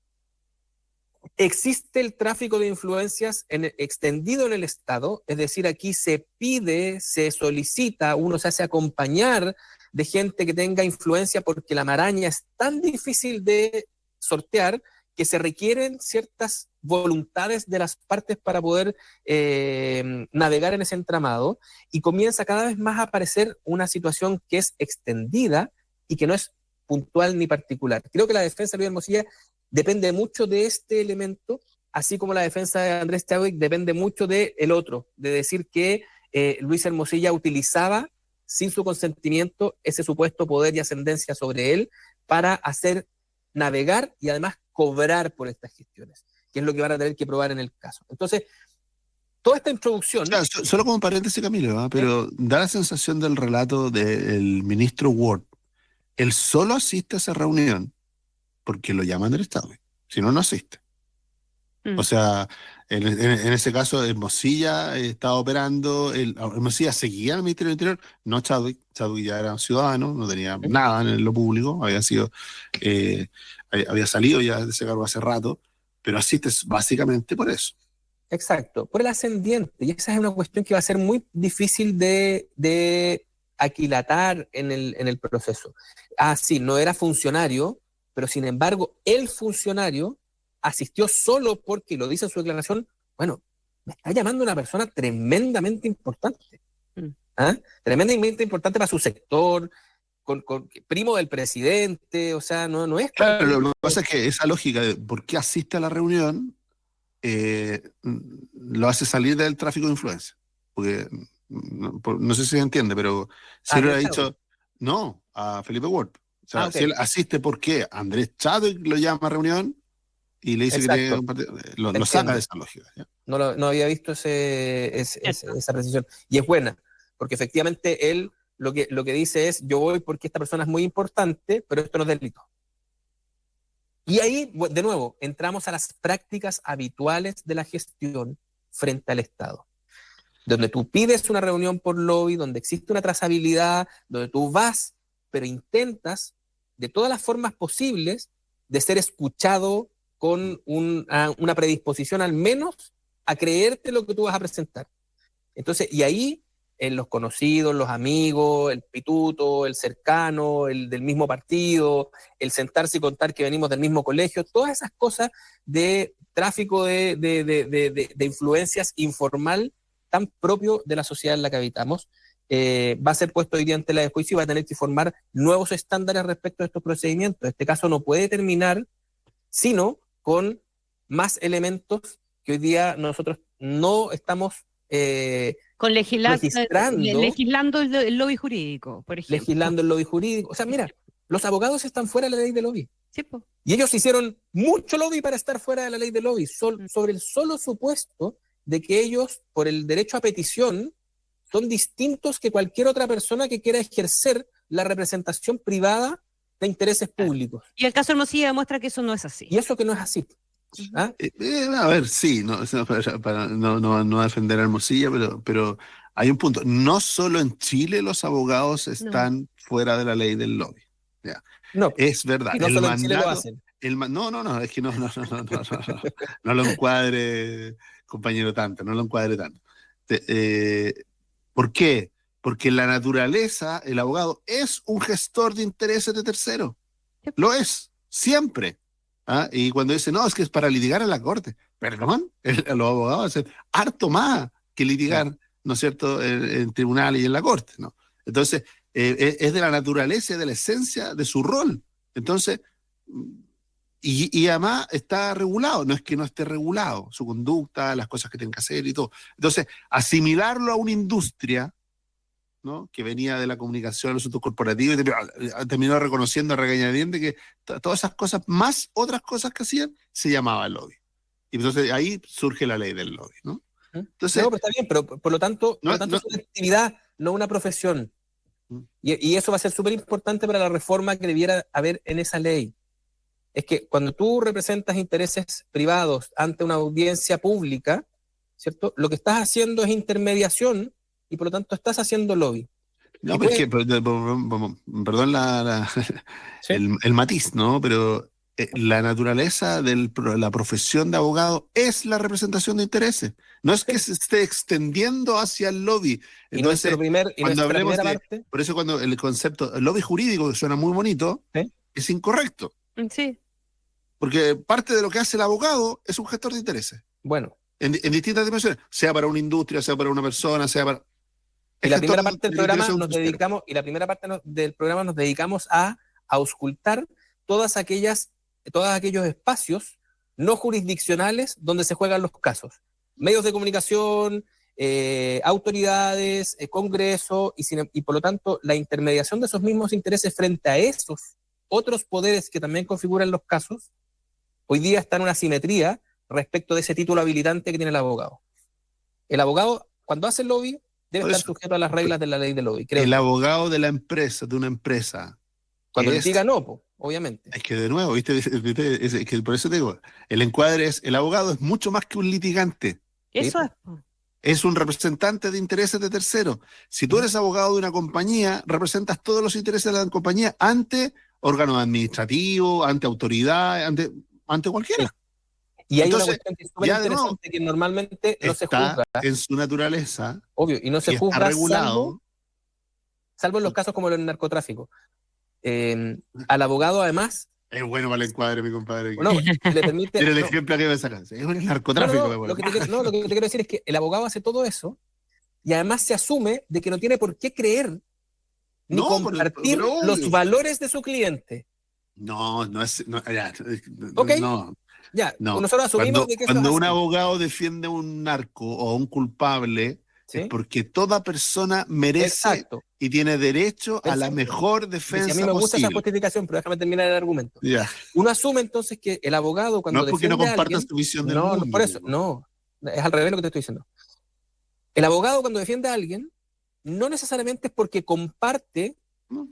existe el tráfico de influencias extendido en el Estado, es decir, aquí se pide, se solicita, uno se hace acompañar de gente que tenga influencia porque la maraña es tan difícil de sortear que se requieren ciertas voluntades de las partes para poder navegar en ese entramado, y comienza cada vez más a aparecer una situación que es extendida y que no es puntual ni particular. Creo que la defensa de Luis Hermosilla depende mucho de este elemento, así como la defensa de Andrés Chadwick depende mucho del otro, de decir que Luis Hermosilla utilizaba sin su consentimiento ese supuesto poder y ascendencia sobre él para hacer navegar y además cobrar por estas gestiones, que es lo que van a tener que probar en el caso. Entonces, toda esta introducción... Claro, solo como paréntesis, Camilo, pero da la sensación del relato del ministro Ward. Él solo asiste a esa reunión porque lo llama Andrés Chadwick, si no, no asiste. O sea, en ese caso, Hermosilla estaba operando, Hermosilla seguía al Ministerio del Interior, no Chadwick. Chadwick ya era ciudadano, no tenía nada en lo público, había salido ya de ese cargo hace rato, pero asiste básicamente por eso. Exacto, por el ascendiente, y esa es una cuestión que va a ser muy difícil de aquilatar en el proceso. Sí, no era funcionario, pero sin embargo, el funcionario asistió solo porque, lo dice en su declaración, bueno, me está llamando una persona tremendamente importante. Tremendamente importante para su sector, con primo del presidente, o sea, no es... Claro, lo que pasa es que esa lógica de por qué asiste a la reunión lo hace salir del tráfico de influencia. Porque, no sé si se entiende, pero si le ha dicho, no, a Felipe Ward. O sea, okay. Si él asiste porque Andrés Chadwick lo llama a reunión y le dice que lo saca de esa lógica. ¿Ya? No había visto esa precisión. Y es buena, porque efectivamente él lo que dice es, yo voy porque esta persona es muy importante, pero esto no es delito. Y ahí, de nuevo, entramos a las prácticas habituales de la gestión frente al Estado. Donde tú pides una reunión por lobby, donde existe una trazabilidad, donde tú vas, pero intentas, de todas las formas posibles, de ser escuchado con una predisposición al menos a creerte lo que tú vas a presentar. Entonces, y ahí en los conocidos, los amigos, el pituto, el cercano, el del mismo partido, el sentarse y contar que venimos del mismo colegio, todas esas cosas de tráfico de influencias informal tan propio de la sociedad en la que habitamos, va a ser puesto hoy día ante la de juicio y va a tener que formar nuevos estándares respecto a estos procedimientos. Este caso no puede terminar sino con más elementos que hoy día nosotros no estamos legislando el lobby jurídico, por ejemplo. Legislando el lobby jurídico. O sea, mira, los abogados están fuera de la ley de lobby. Sí, po. Y ellos hicieron mucho lobby para estar fuera de la ley de lobby, sobre el solo supuesto de que ellos, por el derecho a petición, son distintos que cualquier otra persona que quiera ejercer la representación privada de intereses públicos. Y el caso Hermosilla demuestra que eso no es así. Y eso que no es así. ¿Ah? A ver, sí, para no defender a Hermosilla, pero hay un punto. No solo en Chile los abogados están fuera de la ley del lobby. Ya. No, es verdad. y no solo en Chile lo hacen. No, es que no lo encuadre, compañero, tanto, no lo encuadre tanto. ¿Por qué? Porque la naturaleza, el abogado es un gestor de intereses de terceros. Lo es, siempre. ¿Ah? Y cuando dice, no, es que es para litigar en la corte. Perdón, los abogados hacen harto más que litigar, ¿no es cierto?, en tribunales y en la corte, ¿no? Entonces, es de la naturaleza y de la esencia de su rol. Entonces, y además está regulado, no es que no esté regulado, su conducta, las cosas que tienen que hacer y todo. Entonces, asimilarlo a una industria, ¿no?, que venía de la comunicación, los asuntos corporativos, y terminó reconociendo a regañadientes que todas esas cosas, más otras cosas que hacían, se llamaba lobby. Y entonces ahí surge la ley del lobby, ¿no? Entonces, no, pero está bien, pero por lo tanto es una actividad, no una profesión. Y eso va a ser súper importante para la reforma que debiera haber en esa ley. Es que cuando tú representas intereses privados ante una audiencia pública, ¿cierto?, lo que estás haciendo es intermediación y por lo tanto estás haciendo lobby. No, pero es que, perdón ¿sí?, el matiz, ¿no? Pero la naturaleza de la profesión de abogado es la representación de intereses. No es que se esté extendiendo hacia el lobby. Entonces, por eso cuando el concepto, el lobby jurídico, que suena muy bonito, ¿sí?, es incorrecto. Sí. Porque parte de lo que hace el abogado es un gestor de intereses. Bueno. En distintas dimensiones. Sea para una industria, sea para una persona, sea para... Y la primera parte del programa nos dedicamos a auscultar todos aquellos espacios no jurisdiccionales donde se juegan los casos. Medios de comunicación, autoridades, Congreso, y por lo tanto la intermediación de esos mismos intereses frente a esos otros poderes que también configuran los casos, hoy día está en una asimetría respecto de ese título habilitante que tiene el abogado. El abogado, cuando hace el lobby, debe estar sujeto a las reglas de la ley del lobby. El abogado de una empresa. Cuando litiga, no, obviamente. Es que de nuevo, ¿viste? Es que por eso te digo, el encuadre es, el abogado es mucho más que un litigante. Eso es. Es un representante de intereses de terceros. Si tú eres abogado de una compañía, representas todos los intereses de la compañía ante órganos administrativos, ante autoridad, ante cualquiera. Sí. Y hay una cuestión que es súper interesante que normalmente no se juzga. En su naturaleza. Obvio, y no se juzga regulado, salvo en los casos como el narcotráfico. Al abogado, además. Es bueno para el encuadre, mi compadre. No, le permite. Mira el ejemplo que me sacas. Es el narcotráfico. Lo que te quiero decir es que el abogado hace todo eso y además se asume de que no tiene por qué creer ni compartir los valores de su cliente. No es. Okay. No. Ya, no. Nosotros asumimos cuando un abogado defiende a un narco o a un culpable, ¿sí?, es porque toda persona merece y tiene derecho a la mejor defensa posible. A mí me gusta esa justificación, pero déjame terminar el argumento. Yeah. Uno asume entonces que el abogado cuando defiende no compartas tu visión del mundo. No, por eso, no. Es al revés lo que te estoy diciendo. El abogado cuando defiende a alguien, no necesariamente es porque comparte,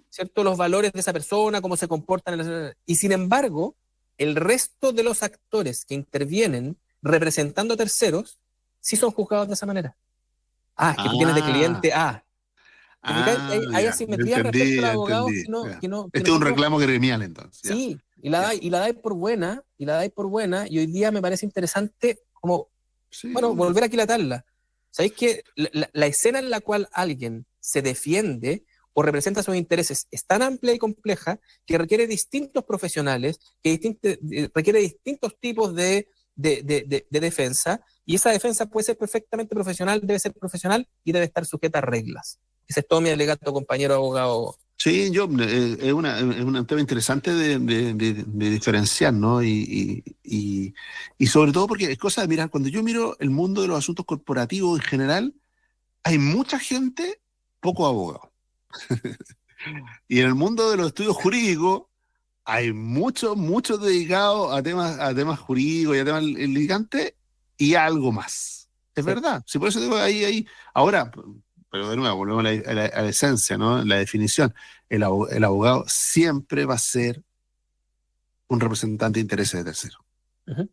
¿cierto?, los valores de esa persona, cómo se comportan. Y sin embargo, el resto de los actores que intervienen representando a terceros sí son juzgados de esa manera. Es que tú tienes de cliente A. Hay asimetría respecto al abogado que no. Este es un reclamo gremial, entonces. Sí, y la dais por buena, y hoy día me parece interesante como, volver a aquilatarla. ¿Sabéis que la escena en la cual alguien se defiende o representa sus intereses es tan amplia y compleja que requiere distintos profesionales, requiere distintos tipos de defensa, y esa defensa puede ser perfectamente profesional, debe ser profesional y debe estar sujeta a reglas? Ese es todo mi alegato, compañero abogado. Sí, es un tema interesante de diferenciar, ¿no? Y sobre todo porque es cosa de mirar, cuando yo miro el mundo de los asuntos corporativos en general, hay mucha gente poco abogado. Y en el mundo de los estudios jurídicos hay muchos dedicados a temas jurídicos y a temas litigantes y algo más. Es verdad. Sí, por eso digo ahí. Ahora, pero de nuevo, volvemos a la esencia, ¿no? La definición. El abogado siempre va a ser un representante de intereses de terceros. Uh-huh.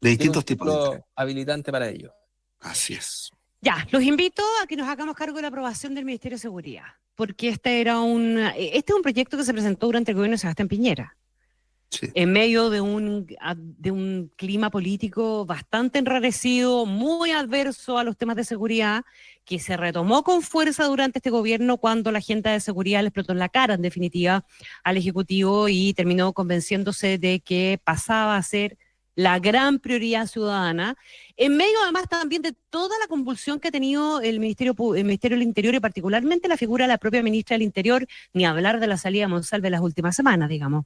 De distintos tipos de intereses. Habilitante para ello. Así es. Ya, los invito a que nos hagamos cargo de la aprobación del Ministerio de Seguridad, porque este es un proyecto que se presentó durante el gobierno de Sebastián Piñera. Sí. En medio de un clima político bastante enrarecido, muy adverso a los temas de seguridad, que se retomó con fuerza durante este gobierno cuando la agenda de seguridad le explotó en la cara, en definitiva, al Ejecutivo, y terminó convenciéndose de que pasaba a ser la gran prioridad ciudadana, en medio además también de toda la convulsión que ha tenido el Ministerio del Interior, y particularmente la figura de la propia ministra del Interior, ni hablar de la salida de Monsalve las últimas semanas, digamos,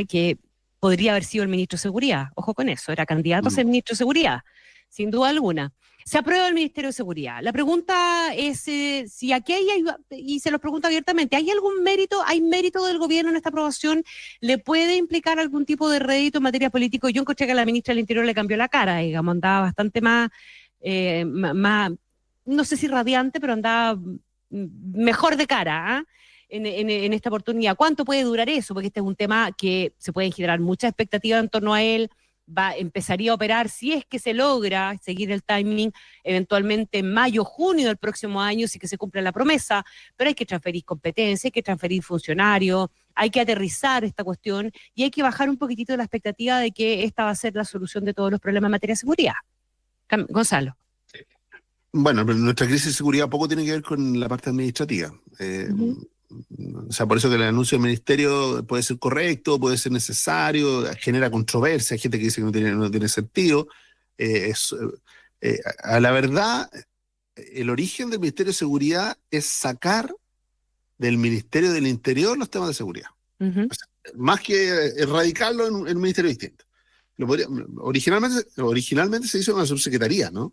que podría haber sido el ministro de Seguridad. Ojo con eso, era candidato a ser ministro de Seguridad, sin duda alguna. Se aprueba el Ministerio de Seguridad. La pregunta es si aquí y se los pregunto abiertamente, ¿hay algún mérito? ¿Hay mérito del gobierno en esta aprobación? ¿Le puede implicar algún tipo de rédito en materia política? Yo encontré que a la ministra del Interior le cambió la cara, digamos, andaba bastante más, no sé si radiante, pero andaba mejor de cara, en esta oportunidad. ¿Cuánto puede durar eso? Porque este es un tema que se pueden generar muchas expectativas en torno a él. Empezaría a operar, si es que se logra seguir el timing, eventualmente en mayo, junio del próximo año, si que se cumple la promesa, pero hay que transferir competencias, hay que transferir funcionarios, hay que aterrizar esta cuestión y hay que bajar un poquitito la expectativa de que esta va a ser la solución de todos los problemas en materia de seguridad. Gonzalo. Bueno, pero nuestra crisis de seguridad poco tiene que ver con la parte administrativa. O sea, por eso que el anuncio del ministerio puede ser correcto, puede ser necesario, genera controversia, hay gente que dice que no tiene sentido. A la verdad, el origen del Ministerio de Seguridad es sacar del Ministerio del Interior los temas de seguridad. Uh-huh. O sea, más que erradicarlo en un ministerio distinto. Originalmente se hizo una subsecretaría, ¿no?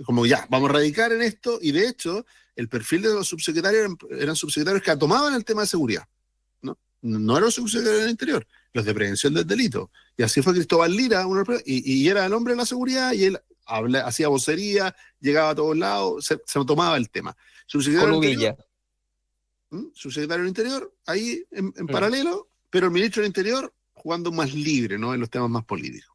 Como ya, vamos a radicar en esto, y de hecho el perfil de los subsecretarios eran subsecretarios que tomaban el tema de seguridad, ¿no? No eran los subsecretarios del Interior, los de prevención del delito. Y así fue Cristóbal Lira, y era el hombre de la seguridad, y él hacía vocería, llegaba a todos lados, se tomaba el tema. Subsecretario del Interior, ahí en paralelo, pero el ministro del Interior jugando más libre, ¿no? En los temas más políticos.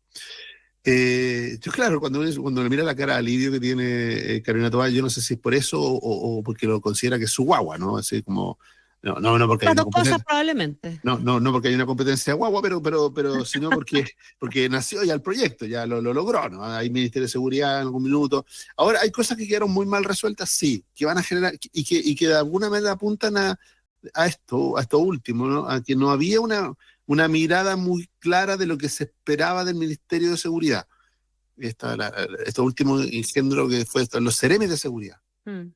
Yo, claro, cuando le mira la cara de alivio que tiene Carolina Tobar, yo no sé si es por eso o porque lo considera que es su guagua, ¿no? Así como, no porque hay una cosas probablemente. No porque hay una competencia de guagua, pero sino porque nació ya el proyecto, ya lo logró, ¿no? Hay Ministerio de Seguridad en algún minuto. Ahora, hay cosas que quedaron muy mal resueltas, sí, que van a generar, y que de alguna manera apuntan a esto último, ¿no? A que no había una mirada muy clara de lo que se esperaba del Ministerio de Seguridad. Este último engendro que fue los seremes de seguridad. Pero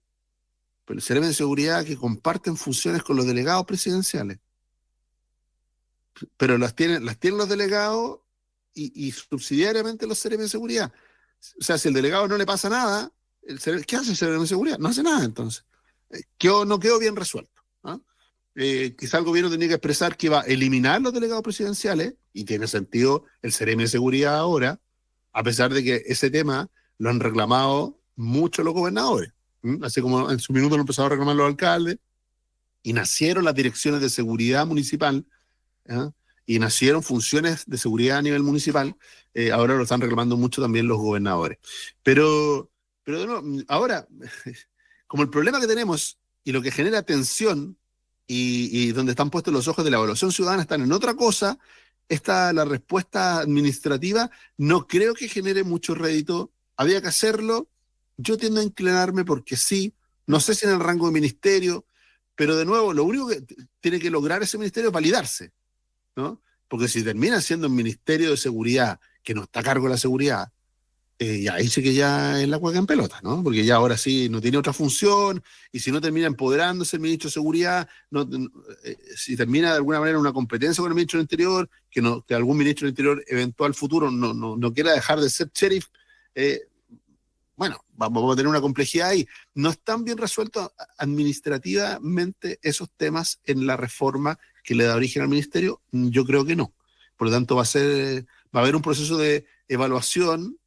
los seremes de seguridad que comparten funciones con los delegados presidenciales. Pero las tienen los delegados y subsidiariamente los seremes de seguridad. O sea, si el delegado no le pasa nada, ¿qué hace el sereme de seguridad? No hace nada, entonces. No quedó bien resuelto. Quizá el gobierno tenía que expresar que iba a eliminar los delegados presidenciales, y tiene sentido el seremi de seguridad ahora, a pesar de que ese tema lo han reclamado mucho los gobernadores, así como en su minuto lo empezaron a reclamar los alcaldes, y nacieron las direcciones de seguridad municipal, y nacieron funciones de seguridad a nivel municipal, ahora lo están reclamando mucho también los gobernadores. Pero ahora, como el problema que tenemos y lo que genera tensión, y donde están puestos los ojos de la evaluación ciudadana están en otra cosa, la respuesta administrativa no creo que genere mucho rédito. Había que hacerlo, yo tiendo a inclinarme porque sí, no sé si en el rango de ministerio, pero de nuevo, lo único que tiene que lograr ese ministerio es validarse, ¿no? Porque si termina siendo un ministerio de seguridad que no está a cargo de la seguridad, y ahí sí que ya es la juega en pelota, ¿no? Porque ya ahora sí no tiene otra función, y si no termina empoderándose el ministro de Seguridad, si termina de alguna manera una competencia con el ministro del Interior, que algún ministro del Interior eventual futuro no quiera dejar de ser sheriff, bueno, vamos a tener una complejidad ahí. No están bien resueltos administrativamente esos temas en la reforma que le da origen al ministerio. Yo creo que no. Por lo tanto, va a haber un proceso de evaluación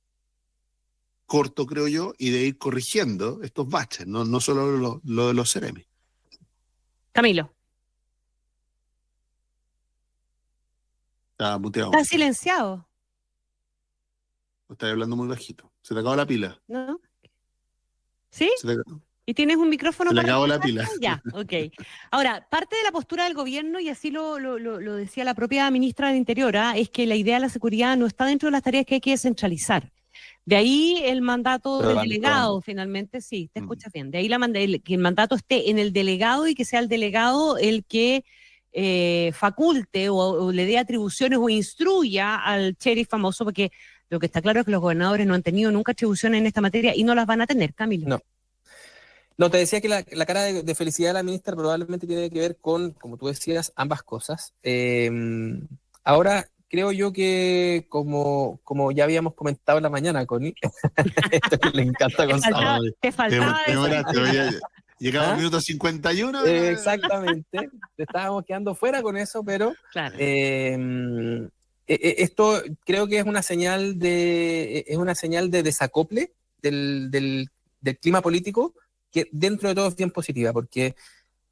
corto, creo yo, y de ir corrigiendo estos baches, no solo lo de los Ceremi. Camilo. Está muteado. Está silenciado. Estás hablando muy bajito. Se te acabó la pila. ¿No? ¿Sí? ¿Y tienes un micrófono? Se le para acabó la conversar? pila. Ya, ok. Ahora, parte de la postura del gobierno, y así lo decía la propia ministra del Interior, es que la idea de la seguridad no está dentro de las tareas que hay que descentralizar. De ahí el mandato del delegado, finalmente, sí, te escuchas bien. De ahí que el mandato esté en el delegado y que sea el delegado el que faculte o le dé atribuciones o instruya al sheriff famoso, porque lo que está claro es que los gobernadores no han tenido nunca atribuciones en esta materia y no las van a tener, Camilo. No, te decía que la cara de felicidad de la ministra probablemente tiene que ver con, como tú decías, ambas cosas. Ahora, creo yo que, como ya habíamos comentado en la mañana, Connie, esto que le encanta a Gonzalo. Te faltaba Llegaba al minuto 51. Exactamente. Estábamos quedando fuera con eso, pero claro. Esto creo que es una señal de desacople del clima político, que dentro de todo es bien positiva, porque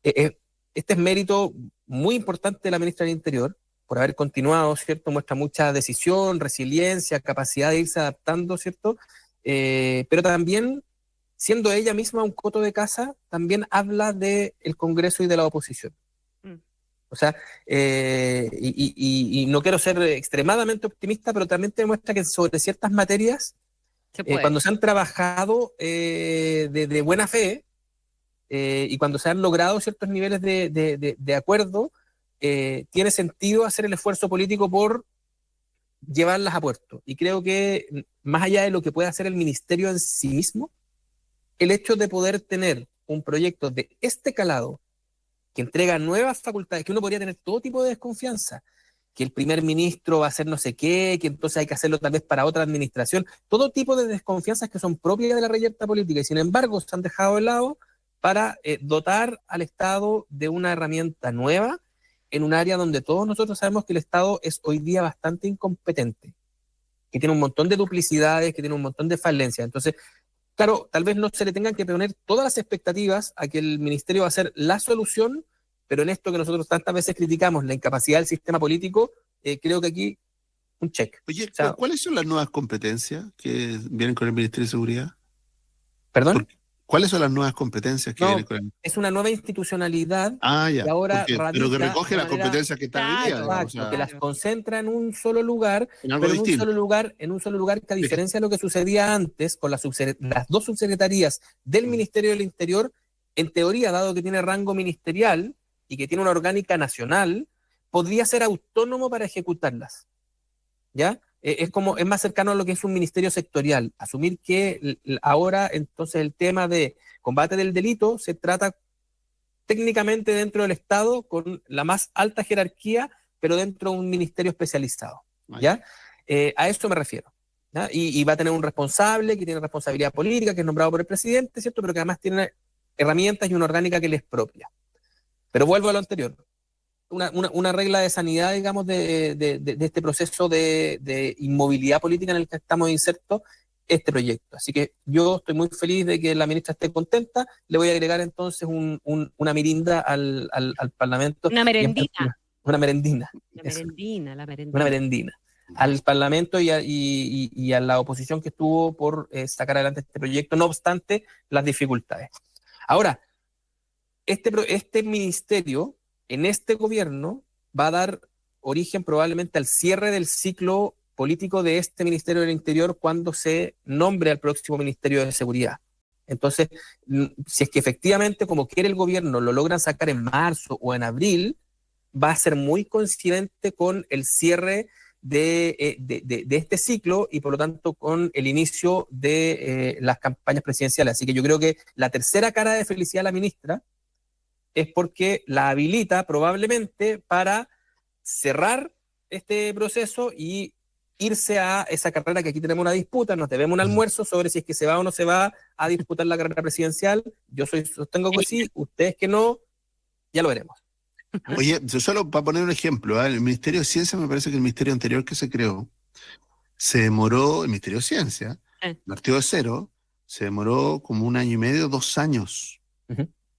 este es mérito muy importante de la ministra del Interior, por haber continuado, ¿cierto? Muestra mucha decisión, resiliencia, capacidad de irse adaptando, ¿cierto? Pero también, siendo ella misma un coto de casa, también habla del Congreso y de la oposición. O sea, y no quiero ser extremadamente optimista, pero también te demuestra que sobre ciertas materias, cuando se han trabajado de buena fe, y cuando se han logrado ciertos niveles de acuerdo, tiene sentido hacer el esfuerzo político por llevarlas a puerto. Y creo que, más allá de lo que puede hacer el ministerio en sí mismo, el hecho de poder tener un proyecto de este calado, que entrega nuevas facultades, que uno podría tener todo tipo de desconfianza, que el primer ministro va a hacer no sé qué, que entonces hay que hacerlo tal vez para otra administración, todo tipo de desconfianzas que son propias de la reyerta política, y sin embargo se han dejado de lado para dotar al Estado de una herramienta nueva en un área donde todos nosotros sabemos que el Estado es hoy día bastante incompetente, que tiene un montón de duplicidades, que tiene un montón de falencias. Entonces, claro, tal vez no se le tengan que poner todas las expectativas a que el ministerio va a ser la solución, pero en esto que nosotros tantas veces criticamos, la incapacidad del sistema político, creo que aquí un check. Oye, ¿cuáles son las nuevas competencias que vienen con el Ministerio de Seguridad? ¿Perdón? ¿Cuáles son las nuevas competencias que vienen con el... Es una nueva institucionalidad ya. que ahora pero que recoge las competencias que están hoy día. Exacto, o sea, que las concentra en un solo lugar, en pero en un solo lugar que, a diferencia de lo que sucedía antes con las dos subsecretarías del Ministerio del Interior, en teoría, dado que tiene rango ministerial y que tiene una orgánica nacional, podría ser autónomo para ejecutarlas. ¿Ya? Es más cercano a lo que es un ministerio sectorial. Asumir que ahora entonces el tema de combate del delito se trata técnicamente dentro del Estado con la más alta jerarquía, pero dentro de un ministerio especializado. ¿Ya? A eso me refiero. ¿Ya? Y va a tener un responsable que tiene responsabilidad política, que es nombrado por el presidente, ¿cierto? Pero que además tiene herramientas y una orgánica que le es propia. Pero vuelvo a lo anterior. Una regla de sanidad, digamos, de este proceso de inmovilidad política en el que estamos insertos, este proyecto. Así que yo estoy muy feliz de que la ministra esté contenta. Le voy a agregar entonces una mirinda al Parlamento. Una merendina. Una merendina. Una merendina. Al Parlamento y a la oposición que estuvo por sacar adelante este proyecto, no obstante las dificultades. Ahora, este ministerio, en este gobierno, va a dar origen probablemente al cierre del ciclo político de este Ministerio del Interior cuando se nombre al próximo Ministerio de Seguridad. Entonces, si es que efectivamente, como quiere el gobierno, lo logran sacar en marzo o en abril, va a ser muy coincidente con el cierre de este ciclo y por lo tanto con el inicio de las campañas presidenciales. Así que yo creo que la tercera cara de felicidad de la ministra es porque la habilita probablemente para cerrar este proceso y irse a esa carrera que aquí tenemos una disputa, nos debemos un almuerzo sobre si es que se va o no se va a disputar la carrera presidencial. Yo sostengo que sí, ustedes que no, ya lo veremos. Oye, solo para poner un ejemplo, el Ministerio de Ciencia, me parece que el ministerio anterior que se creó, se demoró, el Ministerio de Ciencia, partió de cero, se demoró como 1 año y medio, 2 años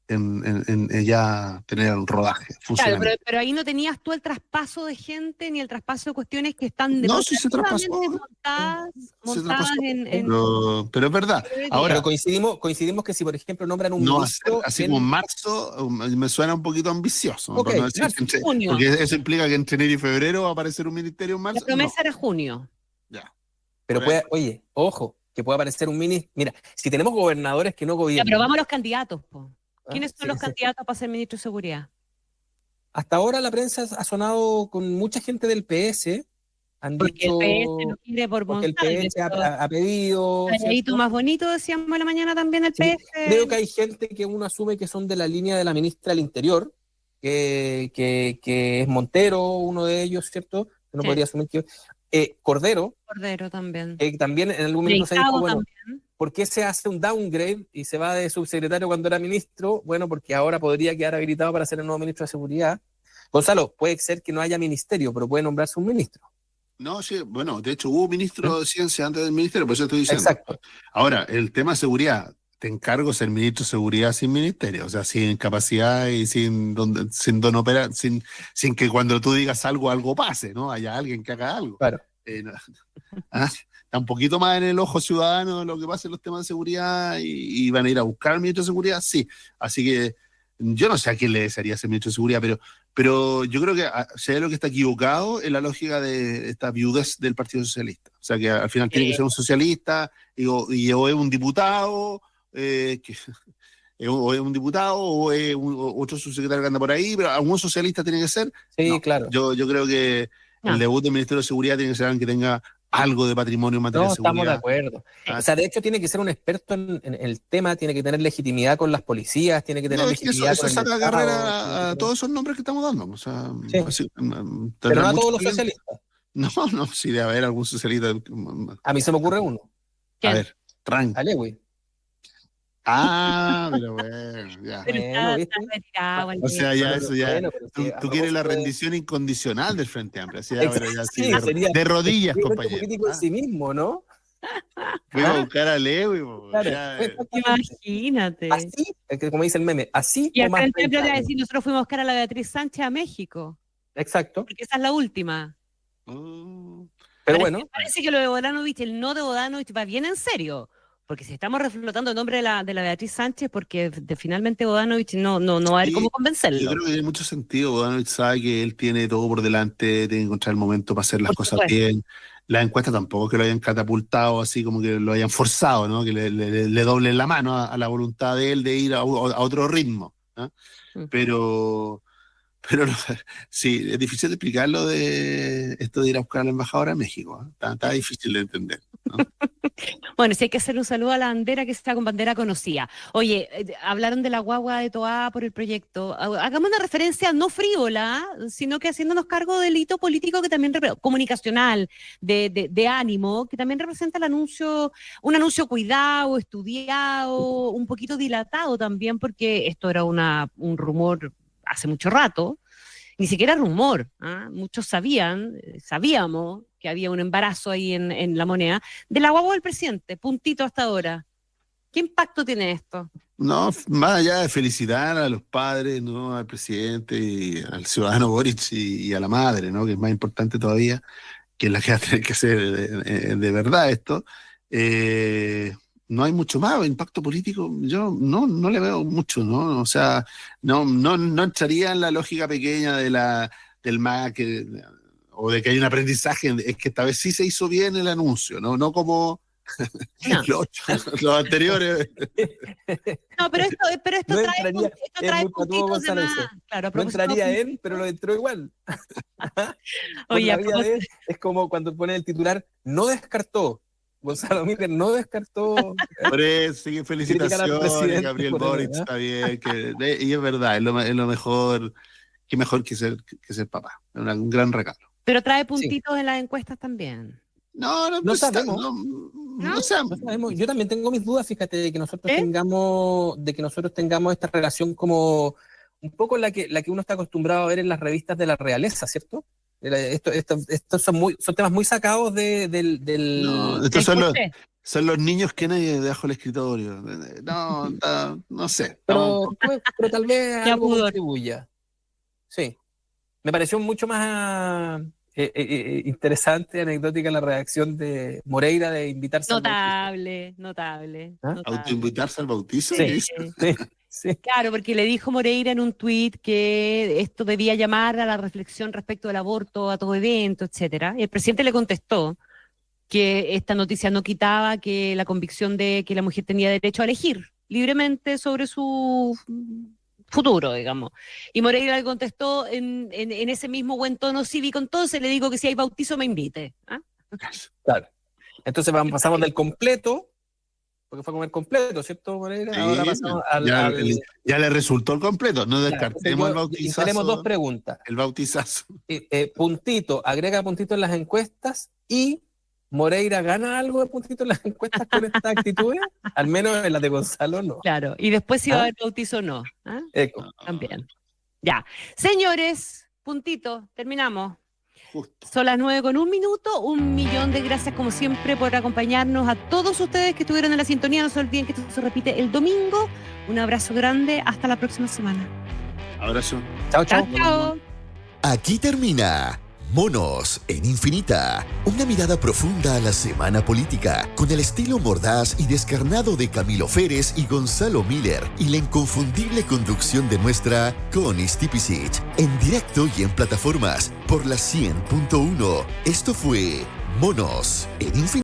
en ya tener el rodaje funcionando. Claro, pero ahí no tenías tú el traspaso de gente ni el traspaso de cuestiones que están No, sí se traspasó. montadas en... Pero es verdad. Ahora, pero coincidimos que si, por ejemplo, nombran un no ministro... así como en marzo, me suena un poquito ambicioso. ¿No? Okay, No decir junio. porque eso implica que entre enero y febrero va a aparecer un ministerio en marzo. La promesa era junio. Ya. Pero puede, oye, ojo, que puede aparecer un ministro... Mira, si tenemos gobernadores que no gobiernan... Ya, pero vamos a los candidatos, po. ¿Quiénes son los candidatos para ser ministro de Seguridad? Hasta ahora la prensa ha sonado con mucha gente del PS. Han porque dicho, el PS no quiere por porque Monsalve. el PS ha pedido... Calladito más bonito, decíamos en la mañana también el PS. Creo que hay gente que uno asume que son de la línea de la ministra del Interior, que es Montero, uno de ellos, ¿cierto? Uno podría asumir que... Cordero también. También en algún momento se dijo, bueno, también. ¿por qué se hace un downgrade y se va de subsecretario cuando era ministro? Bueno, porque ahora podría quedar habilitado para ser el nuevo ministro de Seguridad. Gonzalo, puede ser que no haya ministerio, pero puede nombrarse un ministro. No, sí, bueno, de hecho hubo ministro de Ciencia antes del ministerio, por eso estoy diciendo. Exacto. Ahora, el tema de seguridad, te encargo ser ministro de Seguridad sin ministerio, o sea, sin capacidad y sin que cuando tú digas algo pase, ¿no? Haya alguien que haga algo. Claro. Está un poquito más en el ojo ciudadano lo que pasa en los temas de seguridad y van a ir a buscar al ministro de Seguridad, sí. Así que yo no sé a quién le desearía ser ministro de Seguridad, pero yo creo que si hay algo que está equivocado es la lógica de esta viudez del Partido Socialista. O sea, que al final tiene que ser un socialista o es un diputado, o es un diputado o es otro subsecretario que anda por ahí, pero algún socialista tiene que ser. Sí, no, claro. Yo creo que el debut del Ministerio de Seguridad tiene que ser alguien que tenga algo de patrimonio en materia de seguridad. No, estamos de acuerdo. O sea, de hecho tiene que ser un experto en el tema, tiene que tener legitimidad con las policías, tiene que tener legitimidad eso con el saca Estado, carrera a todos esos nombres que estamos dando. O sea, sí. así, pero no a todos los socialistas. No, sí debe haber algún socialista. A mí se me ocurre uno. A ver, tranqui. Alewi. Pero bueno, ya. O sea, ya eso ya. Bueno, tú quieres la rendición incondicional del Frente Amplio. Así ya, pero ya sí, de rodillas, compañero. Político en sí mismo, ¿no? Fui a buscar a Lewy. Imagínate. Así, como dice el meme, así. Y al Frente Amplio le va a decir, nosotros fuimos a buscar a la Beatriz Sánchez a México. Exacto. Porque esa es la última. Pero bueno. Parece que lo de Bodanovich, el no de Bodanovich va bien en serio. Porque si estamos reflotando el nombre de la Beatriz Sánchez, porque finalmente Bodanovich no va a haber cómo convencerlo. Yo creo que tiene mucho sentido. Bodanovich sabe que él tiene todo por delante, tiene que encontrar el momento para hacer las cosas bien. Las encuestas tampoco que lo hayan catapultado así como que lo hayan forzado, ¿no? Que le doblen la mano a la voluntad de él de ir a otro ritmo, ¿no? Pero sí, es difícil de explicar lo de esto de ir a buscar a la embajadora a México, ¿eh? Está difícil de entender, ¿no? Bueno, sí hay que hacer un saludo a la bandera que está con bandera conocida. Oye, hablaron de la guagua de Toá por el proyecto. Hagamos una referencia no frívola, sino que haciéndonos cargo del hito político que también comunicacional, de ánimo, que también representa un anuncio cuidado, estudiado, un poquito dilatado también, porque esto era un rumor hace mucho rato. Ni siquiera rumor, ¿eh? Muchos sabíamos que había un embarazo ahí en La Moneda, de la guagua del presidente, puntito hasta ahora. ¿Qué impacto tiene esto? No, más allá de felicitar a los padres, ¿no? Al presidente, y al ciudadano Boric y a la madre, ¿no? Que es más importante todavía, que es la que va a tener que hacer de verdad esto. No hay mucho más impacto político, yo no le veo mucho, ¿no? O sea, no entraría en la lógica pequeña del MAC o de que hay un aprendizaje, es que esta vez sí se hizo bien el anuncio, no como No. Los anteriores. No, pero esto No trae, entraría esto trae en Patúo puntitos de González. más. Claro, a No propósito entraría de- él, pero lo entró igual. Por Oye, la a vida propósito- de él, es como cuando pone el titular, no descartó. Gonzalo Miller no descartó. Por eso, sí, felicitaciones, presidente Gabriel por Boric, eso, ¿eh? está bien. Y es verdad, es lo mejor, qué mejor que ser papá. Es un gran regalo. pero trae puntitos en las encuestas también. No, No sabemos. No sé. No sabemos. Yo también tengo mis dudas, fíjate, de que nosotros ¿Eh? tengamos esta relación como un poco la que uno está acostumbrado a ver en las revistas de la realeza, ¿cierto? Estos son temas muy sacados del No, estos son los niños que nadie debajo del escritorio. No sé. pero tal vez Qué algo pudor. contribuya. Sí. Me pareció mucho más interesante, anecdótica la reacción de Moreira de invitarse al Notable. ¿Ah? ¿Autoinvitarse al bautizo? Sí. ¿Qué dice? bautizo. Sí. Claro, porque le dijo Moreira en un tuit que esto debía llamar a la reflexión respecto del aborto a todo evento, etcétera. Y el presidente le contestó que esta noticia no quitaba que la convicción de que la mujer tenía derecho a elegir libremente sobre su futuro, digamos. Y Moreira le contestó en ese mismo buen tono cívico, entonces le digo que si hay bautizo me invite. ¿Ah? Claro. Entonces pasamos del completo, porque fue a comer completo, ¿cierto, Moreira? Sí, Ahora pasamos ya le resultó el completo. No Claro, descartemos el entonces bautizazo. tenemos dos preguntas. El bautizazo. Agrega puntito en las encuestas y Moreira gana algo de puntito en las encuestas con esta actitud, al menos en la de Gonzalo no. Claro, y después si va a ¿Ah? haber bautizo o no. ¿Ah? Eco. También. Ya. Señores, puntito, terminamos. Justo. Son las 9:01. 1.000.000 de gracias, como siempre, por acompañarnos. A todos ustedes que estuvieron en la sintonía. No se olviden que esto se repite el domingo. Un abrazo grande. Hasta la próxima semana. Abrazo. Chao, Chao, chao. chao. Aquí termina Monos en Infinita, una mirada profunda a la semana política, con el estilo mordaz y descarnado de Camilo Férez y Gonzalo Miller, y la inconfundible conducción de nuestra Connie Stipicic, en directo y en plataformas por la 100.1. Esto fue Monos en Infinita.